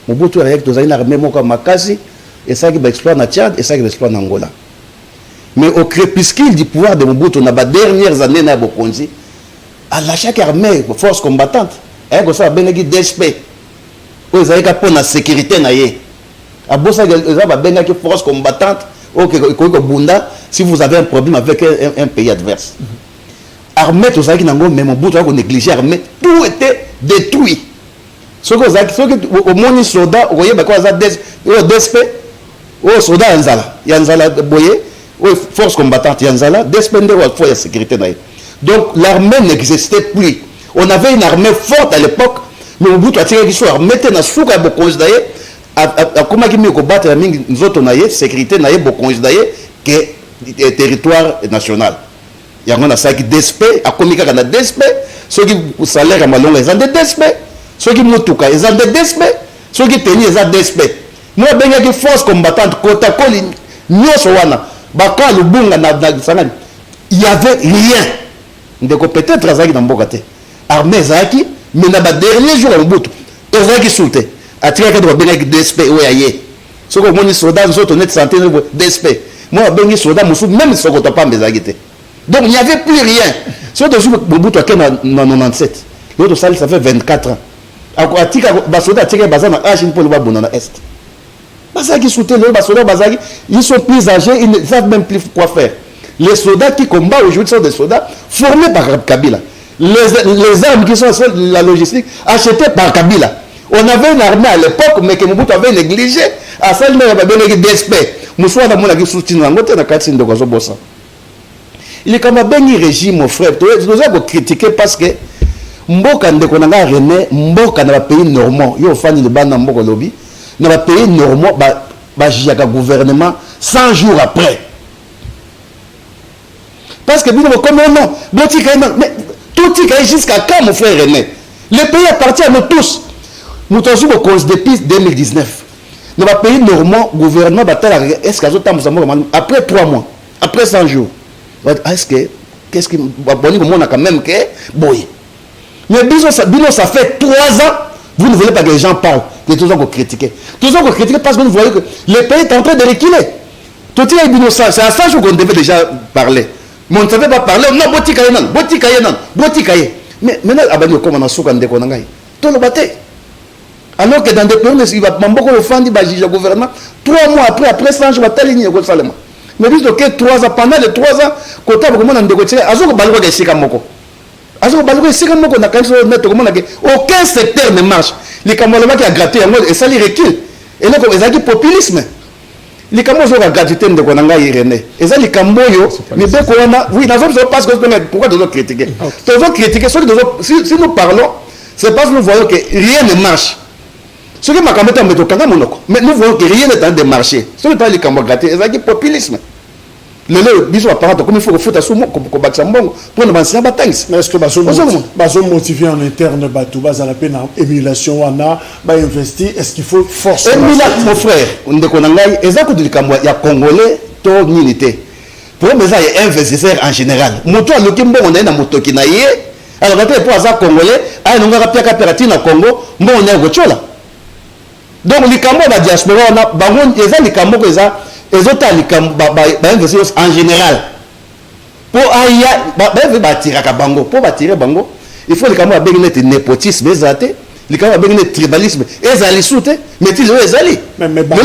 Mobutu avec to zaki na ramete moka makasi et ça qui va exploiter na Tchad et ça qui va exploiter en Angola. Mais au crépuscule du pouvoir de Mobutu na ba dernières années na Bokonzi, à la chaque armée force combattante, hein ça beneki DSP. O zaki pour la sécurité na yé. A bossa za beneki force combattante. Ok, si vous avez un problème avec un pays adverse. Armée, tout ça qui n'a pas même bout de négliger armée, tout était détruit. Ce que au moins soldats, vous voyez, quoi ça DSP, oh soldats Yanzala boye, oh force combattante Yanzala, DSP de la sécurité. Donc l'armée n'existait plus. On avait une armée forte à l'époque, mais au bout de la armée, on a souka beaucoup d'ailleurs. Comment il faut combattre la sécurité que territoire national. Il y a un sac DSP, à communiquer avec la DSP, ceux qui salaire à Malonga, ils ont des DSP, ceux qui Moutouka, ils ont des DSP, ceux qui Téni, ils ont des DSP. Moi, il y a des forces combattantes, Kotakoli, Nyosowana, Baka, Lubunga, il n'y avait rien. Donc peut-être Zaki dans Bogate. Armée Zaki, mais dans le dernier jour, on bout. Zaki soulte. À tirer que bien avec DSP ou ailleurs. Ce que mon soldat nous autres net santé DSP. Moi ben soldat même si on pas mes agité. Donc il n'y avait plus rien. Ce que je me bout à 97. l'autre salle ça fait 24 ans atika basoda atika bazana âge pour le babona na est parce qu'ils soutiennent les soldats bazaki ils sont plus âgés ils ne savent même plus quoi faire. Les soldats qui combattent aujourd'hui sont des soldats formés par Kabila. Les armes qui sont la logistique achetées par Kabila. On avait une armée à l'époque, mais que Mobutu avait négligé. À ça, il y avait des experts. Moussoua n'a pas soutenu en côté de la carte de Gozobosa. Il est comme un régime, mon frère. Nous avons critiqué parce que Mboka Ndekonanga René, Mboka dans les pays normaux, il y a des gens qui Mboka lobby, dans les pays normaux, il y a un gouvernement 100 jours après. Parce que, comme non, mais tout est jusqu'à quand, mon frère René? Le pays appartient à nous tous. Nous avons une cause depuis 2019. Dans les pays normaux, le gouvernement est-ce qu'il y a après 3 mois, après 100 jours? Est-ce que, qu'est-ce qui a quand même que, boy. Mais ça fait 3 ans, vous ne voulez pas que les gens parlent, que tous ont critiqué. Tous ont critiqué parce que vous voyez que le pays est en train de reculer. C'est à 100 jours qu'on devait déjà parler. Mais on ne savait pas parler. Non, mais maintenant, comme on a souka ndeko nangai. Tout le bâté. Alors que dans des pays, il va m'embaucher le fan du gouvernement. 3 mois après 100 jours, il va y avoir mais dis que 3 ans, pendant les 3 ans, quand on a négocié, aucun secteur ne marche. Les Camerounais qui a gratté, et ça les recule. Et là, ils ont dit populisme. Les Camerounais ont gratuité de Konanga Irénée. Et ça, les Camerounais, mais oui, parce que pourquoi nous avons critiqué? Nous avons critiqué, si nous parlons, c'est parce que nous voyons que rien ne marche. Ce qui m'a quand même mais nous voyons que rien n'est en train de marcher. Ce qui est les Camerounais gratuits, ils ont dit populisme. Le bisou apparent comme il faut foutre à son pour battre son bon pour ne pas bataille. Mais est-ce que baso motivé en interne batou bas à la peine en émulation wana ba investir est-ce qu'il faut forcer émulation mon frère on de konangai ezako de Kamwa ya congolais to unité pour mais ça y investisseur en général moto a lokimbo on est na moto ki na ye alors quand pour ça congolais a nonga pia coopérative na Congo mo on est gochola donc les Camerounais la diaspora on a bango eza les Camerounais eza les autres investisseurs en général pour attirer bango pour attirer bango il faut les Camerounais bénir le népotisme les Camerounais bénir le tribalisme et les soute mais ils les alliés mais bango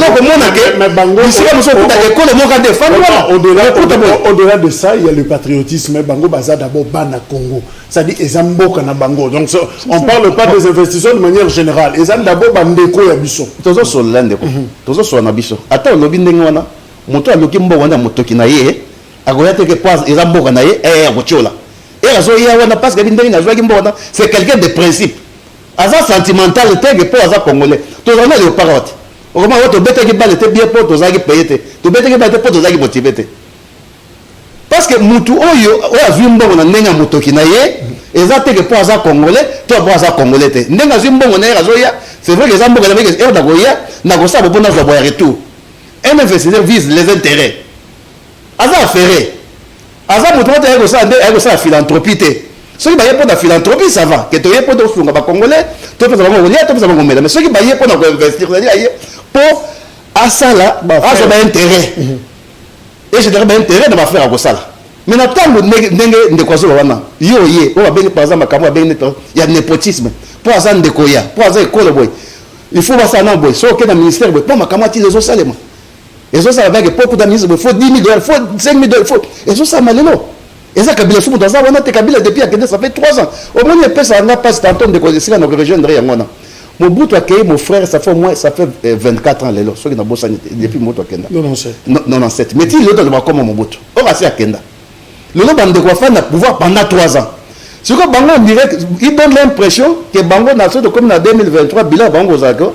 au-delà de ça il y a le patriotisme bango baza d'abord bana Congo ça dit ezamboka na bango donc on parle pas des investisseurs de manière générale ezam d'abord bandeko ya biso tozo solande ko tozo sona biso ata lobi ndenge wana moto aloki mbongo na motoki na ye agoya teke pas ezamboka na ye akochola et azo ya wana parce que ndenge na zwaki mbongo c'est quelqu'un de principe aza sentimental teke po aza congolais tozo na le parote okoma woto beteki bale te bien po tozaki payete to beteki bale te po tozaki motivé parce que mutu oyo azwi mbongo na ndenge motoki na ye eza teke po aza congolais to po aza congolais te ndenge azwi mbongo na ye azoya c'est vrai que eza mbongo na meke e dakoya na kosaba po na zwa boya retour un investisseur vise les intérêts aza affairé aza mutu moto ayekosala philanthropie te soki baye mpo na philanthropie ça va ke toye mpo tosunga bacongolais topesa bango kolia topesa bango mela mais soki baye mpo na koinvestir c'est-à-dire aye mpo asala azwa baintérêt et général baintérêt na bafere akosala mais na ntango ndenge ndeko azoba wana yo ye oyo babengi par exemple makambo abengi ya népotisme mpo aza ndeko ya mpo aza ekolo boye il faut basala na boye so okende na ministère boye mpo makambo atili ezosalema ezosala bake mpo kuta ministre boye faut 10 000 $, faut 5 000 $, faut ezosala lelo eza Kabila so moto aza wana te Kabila depuis akende ça fait 3 ans au moins epesa nga passe tantôt ndeko esika na rejoindre yango wana Mobutu akeye mon frère ça fait au moins ça fait 24 ans lelo soki na bosani depuis Mobutu akenda 97 mais il est dans comme Mobutu on va se akenda lelo bande ko fa na pouvoir pendant 3 ans ce que bango on dirait il donne l'impression que bango na so de comme na 2023 bilan bango zako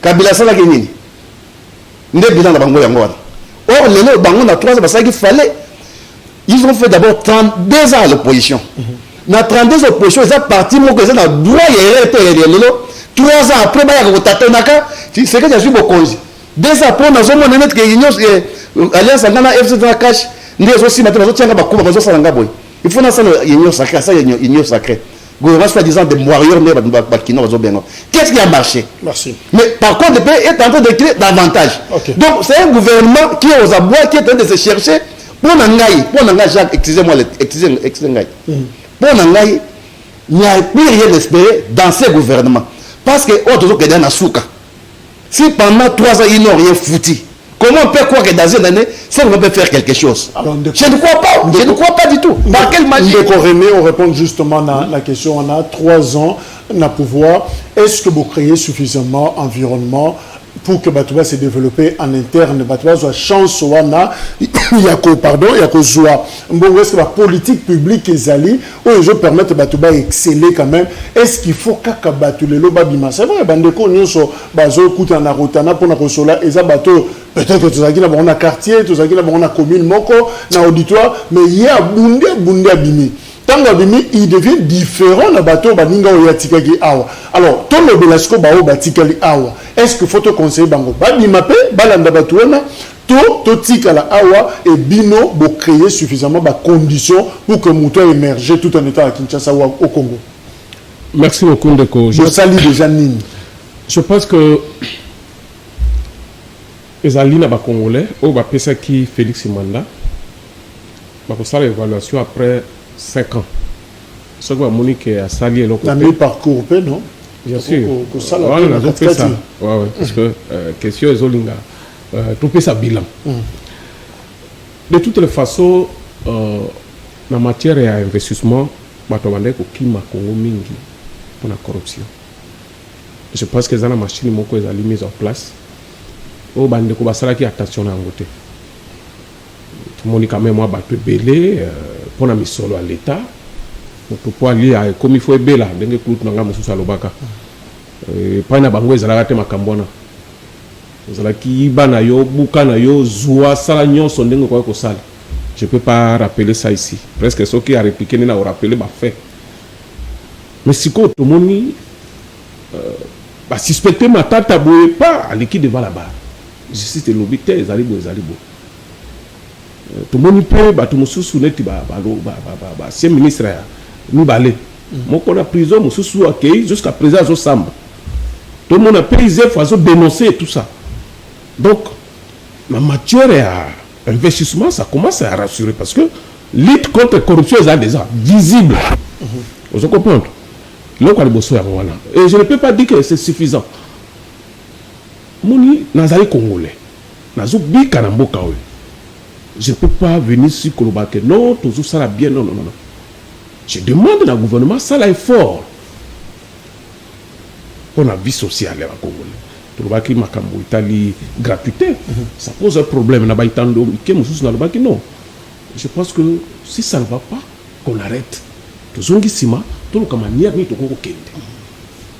Kabila sala ke nini nde bilan na bango yango wana or lelo bango na 3 ans parce qu'il fallait ils ont fait d'abord 32 ans à l'opposition na 32 opposition ils ont parti mo que ça na droit et lelo 3 ans après ba ya ko tatonaka c'est que j'ai eu beaucoup 2 ans après na zo mona net que union alliance ngana FC de la cash ndio zo si maintenant zo tianga bakuma bazo sala ngaboy il faut na ça union sacrée ça union sacrée gouvernement soi-disant de warriors ne bakino bazo bengo qu'est-ce qui a marché merci mais par contre le pays est en train de créer davantage donc c'est un gouvernement qui est aux abois qui est en train de se chercher pour nangai Jacques excusez-moi excusez ngai pour nangai il n'y a plus rien d'espérer dans ces gouvernements. Parce que, si pendant 3 ans, ils n'ont rien foutu, comment on peut croire que dans une année, ça ne peut faire quelque chose? Alors, je ne crois pas. Je ne crois pas du tout. Par quelle magie? René, on répond justement à la question. On a 3 ans à pouvoir. Est-ce que vous créez suffisamment environnement pour que Batouba se développer en interne? Batouba soit chance wana pardon il y a que soit bon, est-ce que la politique publique ezali ou je permettre Batouba exceller quand même? Est-ce qu'il faut kaka Batoulé lo babima? C'est vrai bandeko nyonso bazo kuta na rotana pour na kosola eza bato peut-être que tozaki na bon na quartier, tozaki na bon na commune moko na auditoire, mais il y a bunde abimi. Il devient différent de bateau baninga oyatikaki awa. Alors, tout le belasco bao batikali awa. Est-ce que faut te conseiller bango babima pe balanda batuana to tikala awa et bino bo créer suffisamment de conditions pour que mouton émerge tout en étant à Kinshasa ou au Congo? Merci beaucoup Ndeko. Je salue déjà Nini. Je pense que les alliés ba congolais au ba pesa qui Félix Manda ba ko sala évaluation après 5 ans. Ce que Monique a sali l'autre côté. Dans parcours, non? Bien sûr. Voilà, on a fait ça. Ouais, parce que question est Zolinga. Tout fait ça bilan. De toutes les façons, en matière d'investissement, on va dire que Congo mingi pour la corruption. Je pense que les machines sont mises en place. Au bande ko basala qui attention à côté. Tout le monde quand même moi battu belé pour la mission à l'état. Pour pouvoir aller comme il faut bela ndenge kutu nga mususu alobaka. Pas na bango ezalaka te makambona. Ezalaki bana yo buka na yo zwa sala nyonso ndenge kwa ko sala. Je peux pas rappeler ça ici. Presque ce qui a répliqué n'a pas rappelé ba fait. Mais si ko to moni ba suspecter ma tata boye pas à l'équipe devant la barre. Justice de l'obité ezalibo. Tout le monde peut ba tout mususu neti ba ancien ministre nous balé mon qu'on a prison mususu accueilli jusqu'à présent au Samba. Tout le monde a payé façon dénoncer tout ça. Donc la matière à investissement ça commence à rassurer parce que lutte contre la corruption est déjà visible. Vous comprenez? Et je ne peux pas dire que c'est suffisant. Moni nazali congolais nazo bika na mboka oyo. Je ne peux pas venir sur Kolobake. Non, tout ça va bien. Non. Je demande au gouvernement, ça là est fort. Pour la vie sociale à Congolais. Kolobake, Makambo, Italie, gratuité. Ça pose un problème. Non. Je pense que si ça ne va pas, qu'on arrête.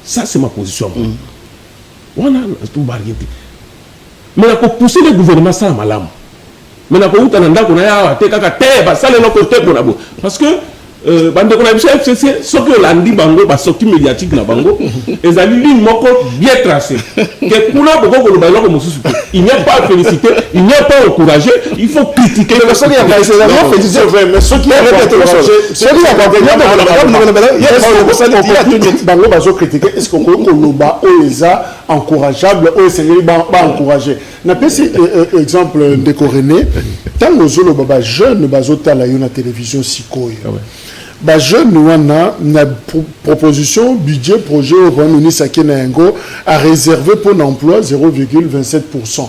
Ça, c'est ma position. Mais pour pousser le gouvernement, ça a mal. Mais parce que bande ko na biso FCC soki olandi bango ba soki médiatique na bango ezali ligne moko bien tracée que kuna boko ko ba loko mususu il n'y a pas à féliciter, il n'y a pas à encourager, il faut critiquer mais soki ya ba c'est vrai mais soki ya bango ba so critiquer est-ce qu'on ko loba o eza encourageable o c'est ba encourager na pesi exemple de René tango zolo baba jeune bazota la yo na télévision sikoyo ba jeune wana na proposition budget projet au premier ministre Akenayengo a réservé pour l'emploi 0,27%,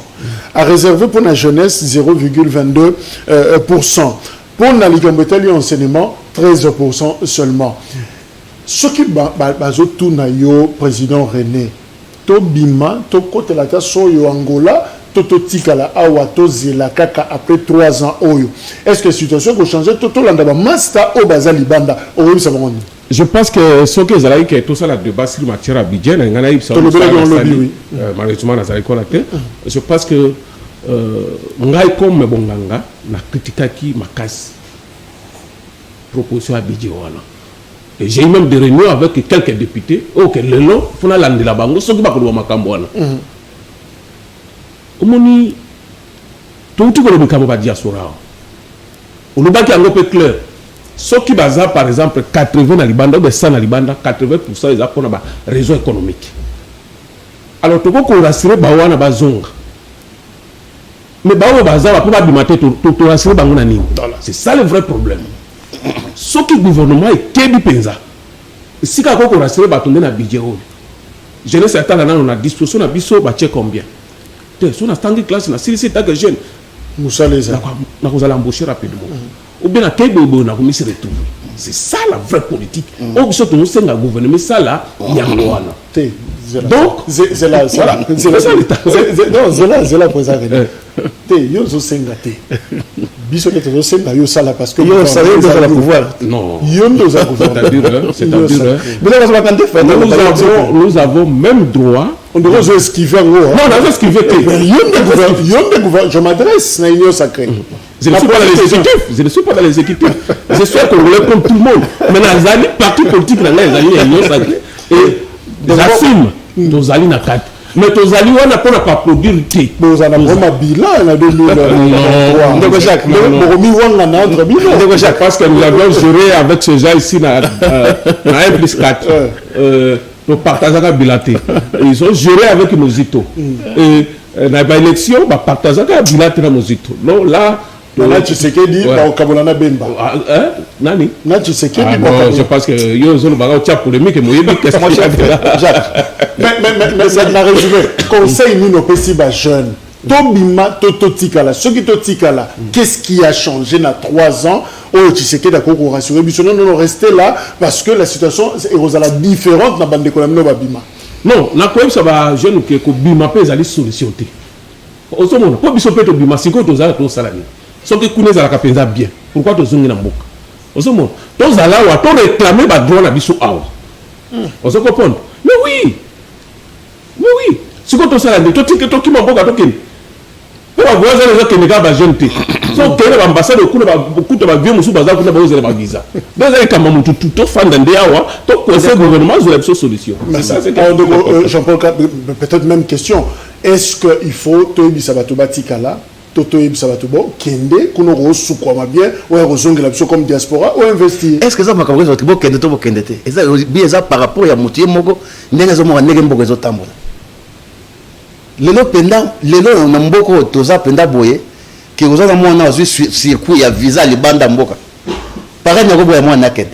a réservé pour la jeunesse 0,22%, pour la ligambetali enseignement 13% seulement. Ce qui bazo tuna yo président René to bima to kote la ta soyo Angola toto tikala awato zela kaka après 3 ans oyo. Est-ce que la situation peut changer toto landa ba master au bazali banda oyo ça va. Je pense que ce que Zalaï qui est tout ça la débat sur matière à budget ngana ibsa malheureusement na Zalaï konaté. Je pense que ngai comme bonganga na kritikaki makasi proposition à budget wana. Et j'ai eu même des réunions avec quelques députés OK le long fona landela bango soki ba ko makambo wana. Omoni tout ko le kabo ba diaspora on le baki en peu clair ce qui baza par exemple 80 na libanda ou 100 na libanda 80% les apona ba réseau économique alors to ko rassurer ba wana bazonga mais ba o baza ba pas bimater to rassurer bango na nini c'est ça le vrai problème ce qui gouvernement est kebi penza si ka ko rassurer ba tomber na budget o jeunesse atala na na disposition na biso ba check combien te so na standing class na si ta que jeune musaleza na ko za embaucher rapidement ou bien na kebo na ko mi se retrouver. C'est ça la vraie politique. On peut surtout c'est un gouvernement ça là yangoana. Donc c'est là voilà c'est ça l'état. Non c'est là pour ça. Te yo zo senga te. Biso ke zo senga yo sala parce que yo savez de la pouvoir. Non. Yo ndo za pouvoir. Nous avons même droit. On devrait jouer esquiver en haut. Non, on a esquivé. Je m'adresse à l'union sacrée. Je ne suis pas dans les exécutifs. Je ne suis pas dans les exécutifs. Je suis congolais comme tout le monde. Mais dans les années, parti politique, dans les années, l'union sacrée. Et j'assume nos alliés na carte. Mais nos alliés, on n'a pas produire thé. Nous avons un bilan, on a 2023. Parce que nous avons géré avec ce gens ici, dans 1+4. Nous partageons bilaté. Ils ont géré avec nos ito. Et dans l'élection, nous partageons bilaté dans nos ito. Donc là, tu sais qu'il dit, Kabulana Bemba. Nani? Tu sais qu'il dit, je pense que yo zone baga tia polémique mais yebi qu'est-ce que mais ça n'a résumé. Conseil nous nos petits jeunes. Tobima totikala. Ce qui totikala, qu'est-ce qui a changé dans 3 ans? Oh, tu sais que d'accord pour rassurer. Non, restez là parce que la situation est différente dans la bande d'économie babima. Non, la quoi ça va jeune qui ko bima pe ezali solution te. Ozomona, po biso pe to bima siko to za to salami. Ce qui connaît la capenza bien. Pourquoi tu zungi na mboka? Ozomona, to zala wa to réclamer ba droit na biso awa. Ozo comprendre? Mais oui. Siko to salami, to tike to ki mboka to kini. Pour avoir les gens qui ne gardent pas jeune. So que l'ambassade au coup de ma vie, monsieur Bazar, vous avez ma visa. Dans les cas, tout fan d'un déawa, tout conseil gouvernement, vous avez solution. Jean-Paul, peut-être même question. Est-ce qu'il faut Toyebi Sabatoba Tikala, Totoyebi Sabatobo, Kende, qu'on aura sous quoi bien, ou un rosong comme diaspora, ou investir? Est-ce que ça m'a compris que Kende to Kende? Et ça, bien ça par rapport à Moutier Mogo, n'est-ce pas Negembo Zotambo? Lelo penda lelo na mboko toza penda boye ke oza mwana azwi circuit ya visa libanda mboka pareil na ko ya mwana kende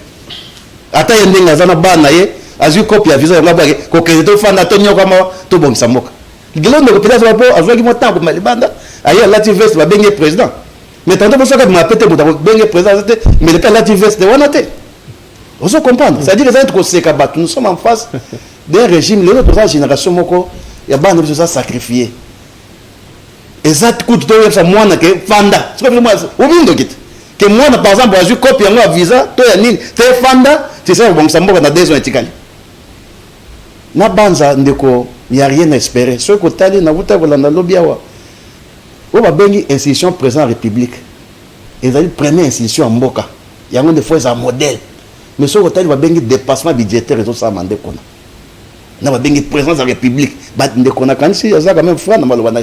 ata yende ngazana bana ye azwi copie ya visa ya ngaba ko ke to fanda to nyoka ma to bongisa mboka lelo ndo ko penda so po azwi ki mota ko malibanda aye lati veste ba benge président mais tantôt pour ça que m'a pété pour benge président mais le lati veste de wanate on se comprendre c'est à dire que ça être ko seka bat nous sommes en face d'un régime lelo to sa génération moko il y a beaucoup de choses à sacrifier. Et ça coûte tout ça moi na que fanda. C'est comme moi au bindo kit. Que moi par exemple j'ai copie un visa, toi ya nini, te fanda, c'est ça bon ça mboka na 2 ans etikali. Na banza ndeko il y a rien à espérer. Ce que tali na buta ko landa lobby awa. O ba bengi institution président de la République. Et la première institution en mboka. Il y a des fois un modèle. Mais ce que tali ba bengi dépassement budgétaire et tout ça mandé kona. Na ba bengi présidence de la République ba ndeko na kanisi ya quand même frère na maloba na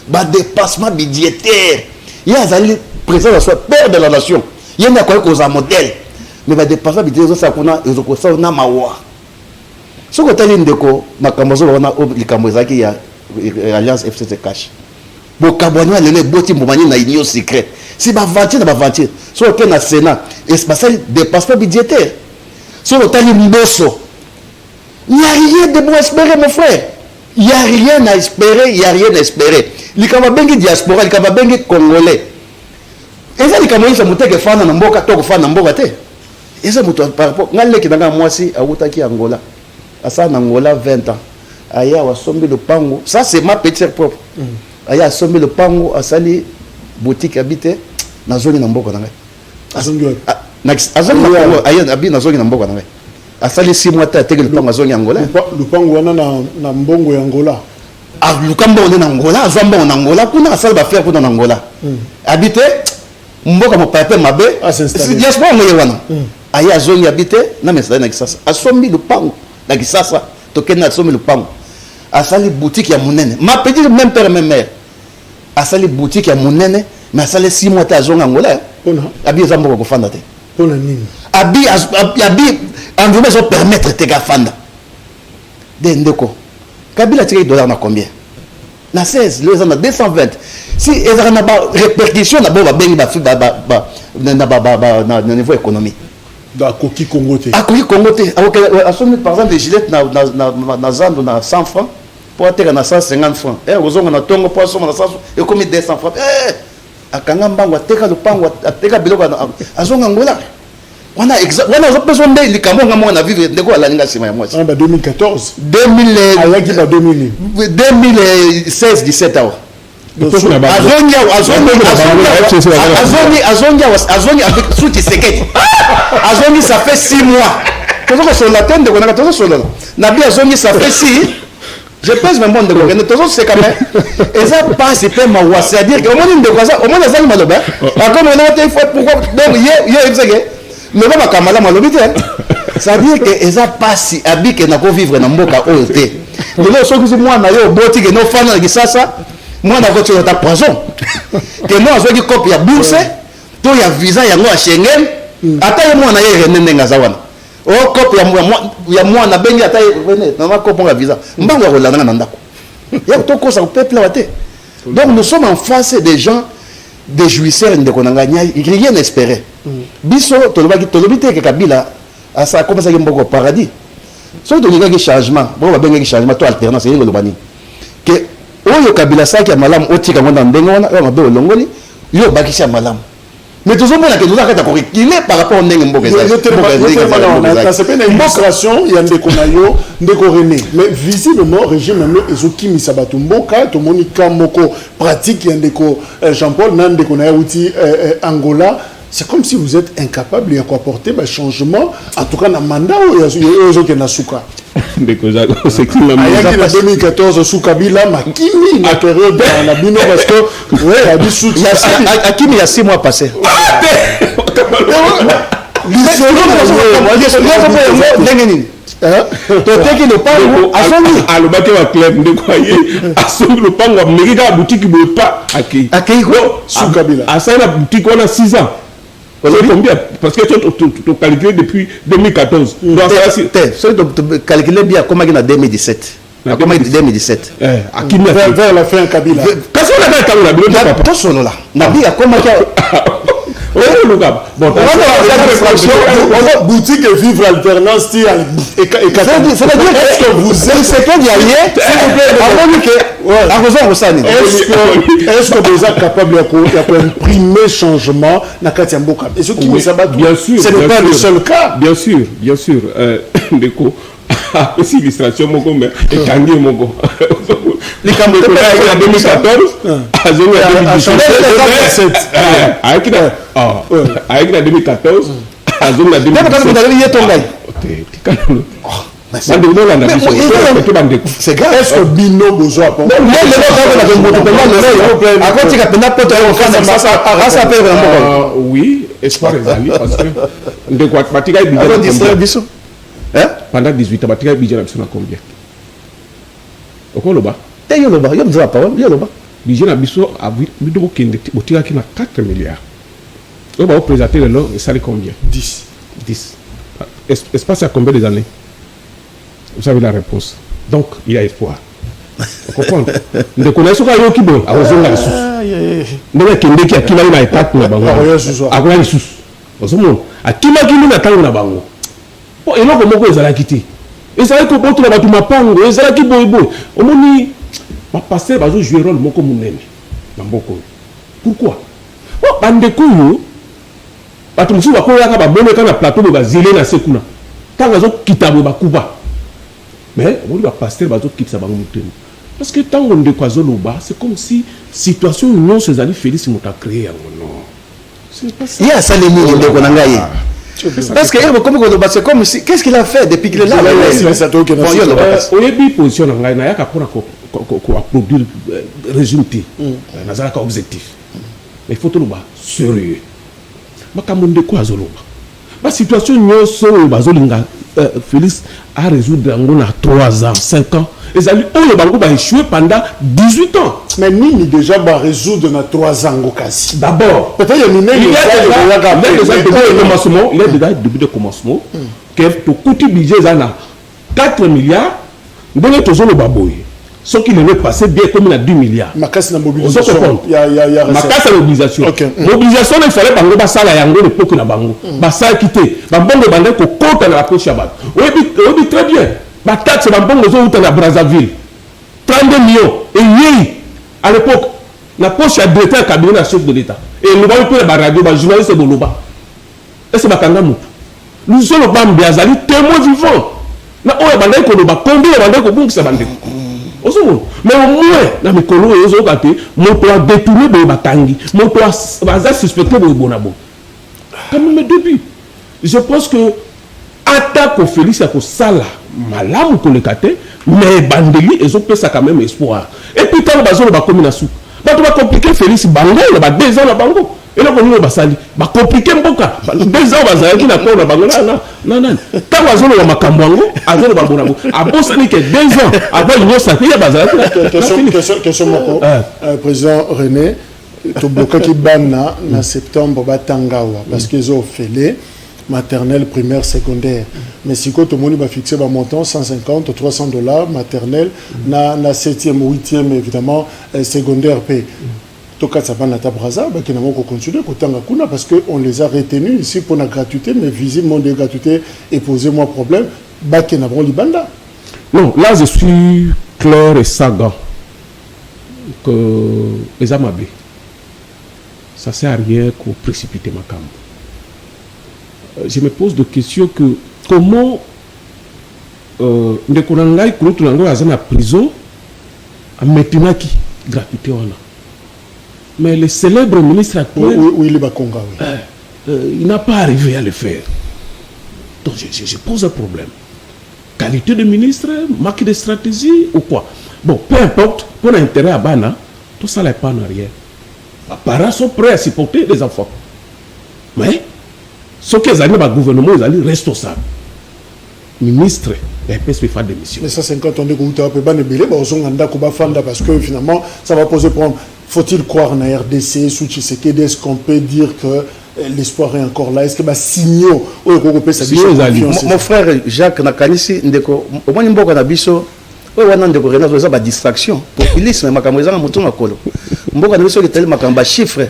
ba dépassement budgétaire ya zali président soit père de la nation yenda ko ko za modèle mais ba dépassement budgétaire ça kuna ezoko ça na mawa soko tali ndeko makambo zo wana likambo ezaki ya alliance FCC cash bo kabonwa lele boti mbomani na union secret si ba vantir na ba vantir so que na Sénat espace dépassement budgétaire soko tali mboso. Il n'y a rien de bon à espérer, mon frère. Il n'y a rien à espérer, il n'y a rien à espérer. Les Kamabengi diaspora, les Kamabengi congolais. Et ça, les Kamabengi, ça m'a dit que fan en Mboka, toi, fan en Mboka. Et ça, par rapport, on a qui dans moi aussi, à Outaki Angola. À ça, en Angola, 20 ans. Aya, à Sombi le Pango. Ça, c'est ma petite propre. Aya, à Sombi le Pango, à Sali, boutique habitée, dans la zone de Mboka. À Sombi le Pango, aya, habité dans la zone de Mboka. Asali 6 mois ta tegel pango zongi Angola le pango wana na mbongo ya Angola le kambo na Angola zamba na Angola kuna asali ba faire kuna na Angola habité mboka mo pape mabe c'est diaspora ngoye wana aya zongi habité na mesa na kisasa asombi le pango na kisasa tokena asombi le pango asali boutique ya munene ma petite même père même mère asali boutique ya munene mais asali 6 mois ta zongi Angola abi zamba ko fanda te pona nini abi environnement ça permettre te gafanda de ndeko Kabila tire $, na combien na 16 les ans 220 si ils ont ba répercussion na ba bengi ba na niveau économique dans Koki Congo te. À Koki Congo te. Par exemple, des gilets na zando na 100 francs pour atteindre na 150 francs. Et aux on a tongo poisson na 100 et comme 200 francs. Akanga mbango ateka lupango ateka biloko azonga ngola. On a besoin de likambo nga mwana vivre ndeko alaninga sima ya mwasi. 2014. 2016 17 ans. Azongi avec Souti Seketi. Azongi ça fait 6 mois. Toujours sur la tête de Gonaka, toujours sur le. Nabi Azongi ça fait 6. Je pense même bon de Gonaka, toujours c'est quand même. Et ça passe c'est ma voix, c'est-à-dire qu'au moins de quoi ça, au moins les gens maloba. Comme on a été fait pourquoi donc hier mais pas kamala malobité. Ça veut dire que ça passe abi que na ko vivre na mboka OT. Le so que moi na yo boti que no fana ki sasa. Moi na voiture ta prison. Que moi zo ki copie ya bourse, to ya visa yango a Schengen. Ata moi na ye renende ngazawana. O copie ya moi na bengi ata venez na copie ya visa. Mbango ko langa na ndako. Ya to ko sa peuple waté. Donc nous sommes en face des gens des jouisseurs de konanga nyai, rien n'espérait. Biso tolobi te ke Kabila a ça commencé à mboko paradis. So to ngaki changement, bon ba bengi changement to alternance yelo lobani. Que oyo Kabila saki ya malamu otika ngona ndengo wana yo mabe olongoli yo bakisha malamu. Mais tout le monde a que nous avons reculé par rapport au ndenge mboka. C'est pas une démonstration, il y a des konayo, des korené. Mais visiblement régime même ezoki misabatu mboka, to monika moko pratique y a des ko Jean-Paul nan de konayo outil Angola. C'est comme si vous êtes incapable de apporter un changement, en tout cas dans le mandat où il y a Souka. C'est qui la en 2014, sous Kabila, Makimi, la période dans la bino, parce que, oui, il y a du soutien. Akimi, il y a 6 mois passés. toteki lopango alobaki wa club ndekwaye asongi lopango amekika boutique bopa akei Soukabila asali na boutique wana 6 ans. C'est combien? Parce que tu calculé depuis 2014. Tu calculé bien comment il y a 2017. Comment il y a 2017. Vers la fin Kabila. Parce qu'on a fait Kabila. Tout ça là. Nabi a comment boutique et vivre alternance c'est-à-dire est-ce que vous êtes ce qu'il y a est-ce que vous êtes capable d'imprimer changement na kati ya mboka et ce qui me sabat bien sûr ce n'est pas le seul cas bien sûr ndeko aussi illustration moko mais ekangi moko likambo to ya 2014 azonga 2017 avec la 2014 azonga 2017 c'est grave. Est-ce que Bino besoin pour oui, espoir ezali parce que de quoi Batika pendant 18 ans Batika budget na biso na combien okoloba yoloba yo mzwa pa yoloba budget na biso a bido kende botika ki na 4 milliards on va présenter le lot et ça combien 10 espace à combien des années? Vous avez la réponse. Donc, il y a espoir. Vous comprenez? Nous connaissons qu'il y a qui bon. À raison de la ressource. Nous avons qui a qui va y avoir étape pour la banque. À quoi les sous? Au monde. À qui va qui nous attend la banque? Bon, et là, comment ils allaient quitter? Et ça va être pour tout le monde. Ma pango. Et ça va qui bon. Au monde, ma passer va jouer rôle mon comme mon aimé. Pourquoi? Bon, bandeko yo. Bato musu bakoya ka ba boneka na plateau ba zélé na sekuna. Tant azo kitabo ba kuba. Mais on va passer bazo kitsa ba muteni. Parce que tant on de quoi zoloba, c'est comme si situation non ces alliés Félix mota créé non. C'est pas ça. Il y a ça les mots de konangaye. Parce que c'est comme si qu'est-ce qu'il a fait depuis qu'il est là? On est bien position na ngai na yaka pona ko produire résultat. Na zala ka objectif. Mais il faut tout le bas sérieux. Makamunde kwa zoloba. La situation nyoso bazolinga Félix a résoudre ngona 3 ans, 5 ans. Et ça lui le bango va échouer pendant 18 ans. Mais Nini déjà va résoudre dans 3 ans au quasi. D'abord, peut-être il y a déjà depuis le commencement que to coûter budget zana 4 milliards de to zolo baboy. ce qui devait passer bien comme il a 10 milliards. Ma casse la mobilisation. Il y a ma casse la mobilisation. Okay. Mobilisation, il fallait bango basala yango l'époque na bango. Basala quitter. Bambongo bandé ko compte na la poche à bat. Oui, très bien. Ma taxe bambongo zo uta na Brazzaville. 32 millions. Et oui, à l'époque, la poche a directeur à cabinet à chef de l'État. Et nous avons pris la radio, les journalistes de Boloba. Et c'est Bakanga Moutou. Nous sommes le Bam Biazali, témoins vivants. Na oya bandé ko loba, combien bandé ko bungi sa bandé. Mais au moins, dans mes colons, ils ont gâté, mon toit détourné de Batangi, mon toit suspecté de Bonabo. Comme mes débuts. Je pense que attaque au Félix à Sala, malam pour le caté, mais Bandeli, ils ont fait ça quand même espoir. Et puis, quand on va comme une soupe, tu vas compliquer Félix Bango, il va 2 ans à Bango. Et là, on va sali. Va compliquer Mboka. 2 ans, on va qui n'a pas de Bango. Non. Quand on va Makambango, on va Bonabo. À Bosnie, 2 ans, avant une autre, il y a Bazar. Question, Moko. Président René, tu bloqué qui banna en septembre, Batangawa, parce qu'ils ont fait maternelle, primaire, secondaire. Mais si tout le monde va fixer un montant, $150, $300, maternelle, na 7e, 8e, évidemment, secondaire paye. Tout cas, ça va na Tabraza, qui n'a pas continué parce qu'on les a retenus ici pour la gratuité, mais visiblement des gratuités et posez-moi problème, qui n'a pas libanda. Non, là je suis clair et sagant que les amabés, ça ne sert à rien qu'on précipite ma camp. Je me pose des questions que comment Ndekonangai Kouloutounango a en prison à maintenant qui gratuité on a. Mais le célèbre ministre actuel, il n'a pas arrivé à le faire. Donc je pose un problème. Qualité de ministre, marque de stratégie ou quoi? Bon, peu importe, pour l'intérêt à Bana, tout ça n'est pas en arrière. Les parents sont prêts à supporter les enfants. Mais ce qu'ils ont dans le gouvernement, ils sont responsables. Ministre, il peut se faire des missions. Mais ça, c'est quand on dit que vous avez pas de billets, parce que finalement, ça va poser problème. Faut-il croire en RDC, sous Tshisekedi, est-ce qu'on peut dire que l'espoir est encore là? Est-ce que signaux mon frère Jacques Nakanisi, au moins il y a une distraction. Populisme, chiffre.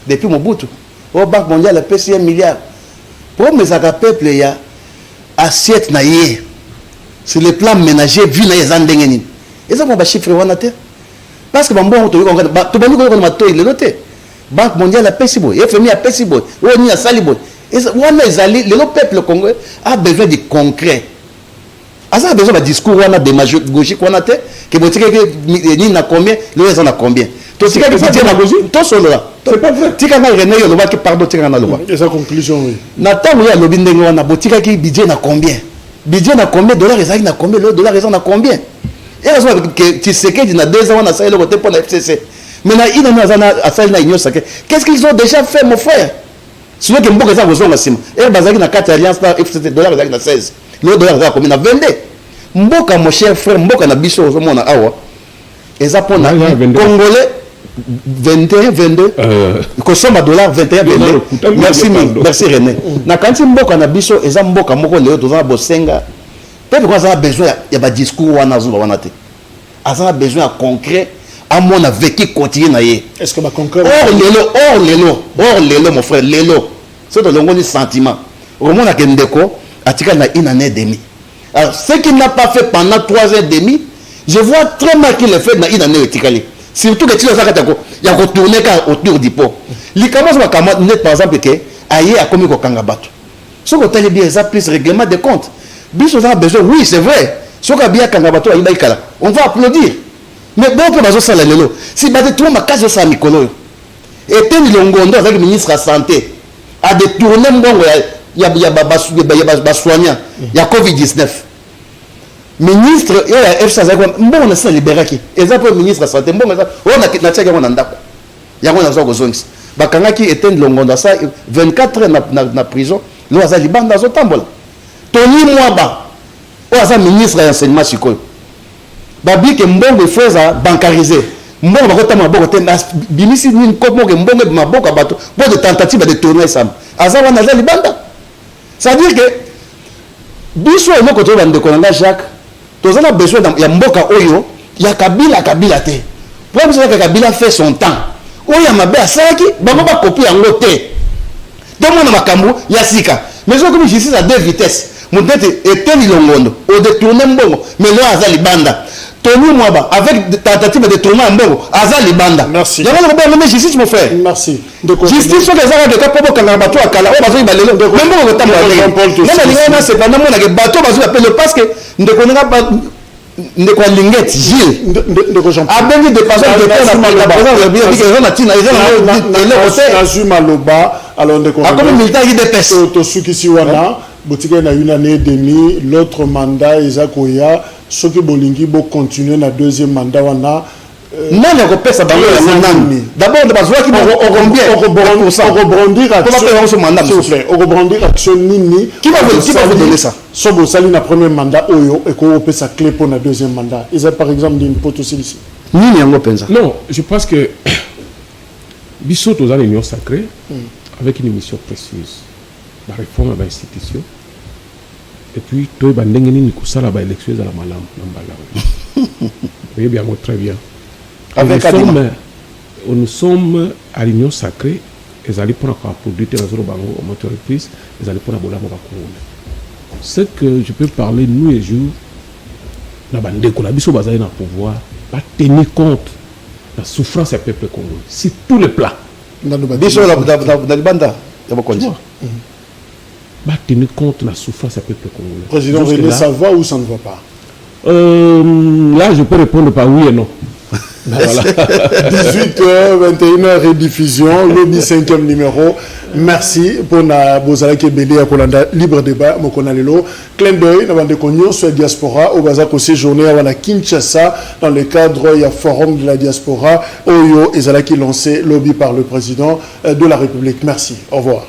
Depuis Mobutu, au Banque mondiale, a payé 1 milliard. Pour mes peuple, il y a assiette naïe. Sur le plan ménager, vu na yezandengeni. Et ça, mon chiffre, on a été. Parce que bon, tu vas le noter. Banque mondiale a payé boy, FMI a payé boy, ONU a sali boy. Et le peuple congolais a besoin de concret. A besoin de discours, on a des démagogiques, on a été, que vous savez que ni na combien, le reste on a combien. Tout ce qui est démagogie, tout ça là. C'est pas vrai. Tu as René, il y a pardon, tu as loi. Et sa conclusion, oui. Nathan, il y a le budget, on a botika qui budget na combien. Budget na combien, dollars, ils na combien, le dollar, ils na combien. Et là, tu sais qu'il y a 2 ans, on a ça, le côté pour la FCC. Maintenant, il y a qu'est-ce qu'ils ont déjà fait, mon frère? Si vous avez besoin de ça, et Bazaki na 4 alliances, FCC, dollar, ils na 16. Le dollar, ils na combien? 22. Mboka, mon cher frère, Mboka na biso, on a awa. Et ça, pour les Congolais, 21, 22. Kosomba dollar, 21, 22. Merci René. Na kanti Mboka na biso, et ça, Mboka, Moko, Léo, Toza, Bosenga. Peut-être qu'on a besoin, il y a un discours, on a besoin de concret, à mon vécu quotidien. Est-ce que ma concret? Or, l'élo, mon frère, l'élo. C'est de l'ongoni sentiment. Au moment où on a Kendeko, à une année et demie. Alors, ce qu'il n'a pas fait pendant 3 ans et demi, je vois très mal qu'il le fait dans une année et demie. Surtout que tu il y a retourné autour du pot. Il commence à net, par exemple, que aïe a commis au Kangabato. Ce qu'on a bien, ça plus règlement de compte. On a besoin, oui, c'est vrai. Si on a bien Kangabato, on va applaudir. Mais bon, pour la salle, si tout le monde a cassé ça, Mikolo. Et puis, Longondo, avec le ministre de la Santé, a détourné, il y a soignant, il y a Covid-19. Ministre, il y a FSA, bon, on a ça libéré qui. Et ça, pour le ministre de la Santé, bon, on a tiré un andako. Il y a un andako. Bakangaki était Longondo, ça, 24 heures dans la prison, nous avons liban dans un tambour. Tony Mwaba, au ministre de l'enseignement chikoyo. Babi que mbongo frère bancarisé. Mbongo bakota maboko te bimisi ni komo ke mbongo maboko bato pour de tentative de tourner ça. Azawa na libanda. Ça veut dire que biso eno ko to bande ko nga Jacques Tous on a besoin de mboka oyo, il y a Kabila te. Pour que Kabila fait son temps. Oyo ya mabe asaki, bango ba copie en loté. Donc on a makambo ya sika. Mais comme justice à 2 vitesses. Mon tête était Longondo, au détourné mbongo, mais là Azali Banda. Tony Mwaba, avec tentative de détourner mbongo, Azali Banda. Merci. J'avais le même justice, mon frère. Merci. Justice sur les arts de cap pour qu'on a bateau à Kala, on va faire le même bon temps. Même c'est pas non on a bateau va appeler parce que ne connaîtra pas ne quoi lingette Gilles a béni de passer de temps à la présence de bien dit que on a tina ils ont Maloba alors de quoi comme militaire qui déteste to sukisi wana botika na une année et demie l'autre mandat Isakoya ceux qui bolingi bo continuer na deuxième mandat wana non on repère ça d'abord on va voir qui rebondir action nini qui va vous donner ça sobo sali na premier mandat oyo et ko opesa clé pour na deuxième mandat ils ont par exemple d'une poto ici nini yango penza non je pense que biso dans une union sacrée avec une mission précieuse la réforme de l'institution et puis toi bandenge nini kusala ba élection za la malamu na mbala oui bien très bien avec nous sommes à l'union sacrée et ils allaient prendre un produit de réseau bango en entreprise ils allaient prendre bola mo ce que je peux parler nous et jour na bande ko la biso bazali na pouvoir pas tenir compte de la souffrance du peuple congolais sur tous les plans biso la banda ya bakonzi pas tenir compte de la souffrance du peuple congolais. Président René, ça va ou ça ne va pas? Là je peux répondre par oui et non. Voilà. 18h, 21h, rediffusion, lobby 5e numéro. Merci pour na bozala kebele à Kolanda libre débat mokonalelo. Clin d'œil na bande konyo sur la diaspora au bazako séjourner à Kinshasa dans le cadre du forum de la diaspora Oyo ezala qui lancé lobby par le président de la République. Merci. Au revoir.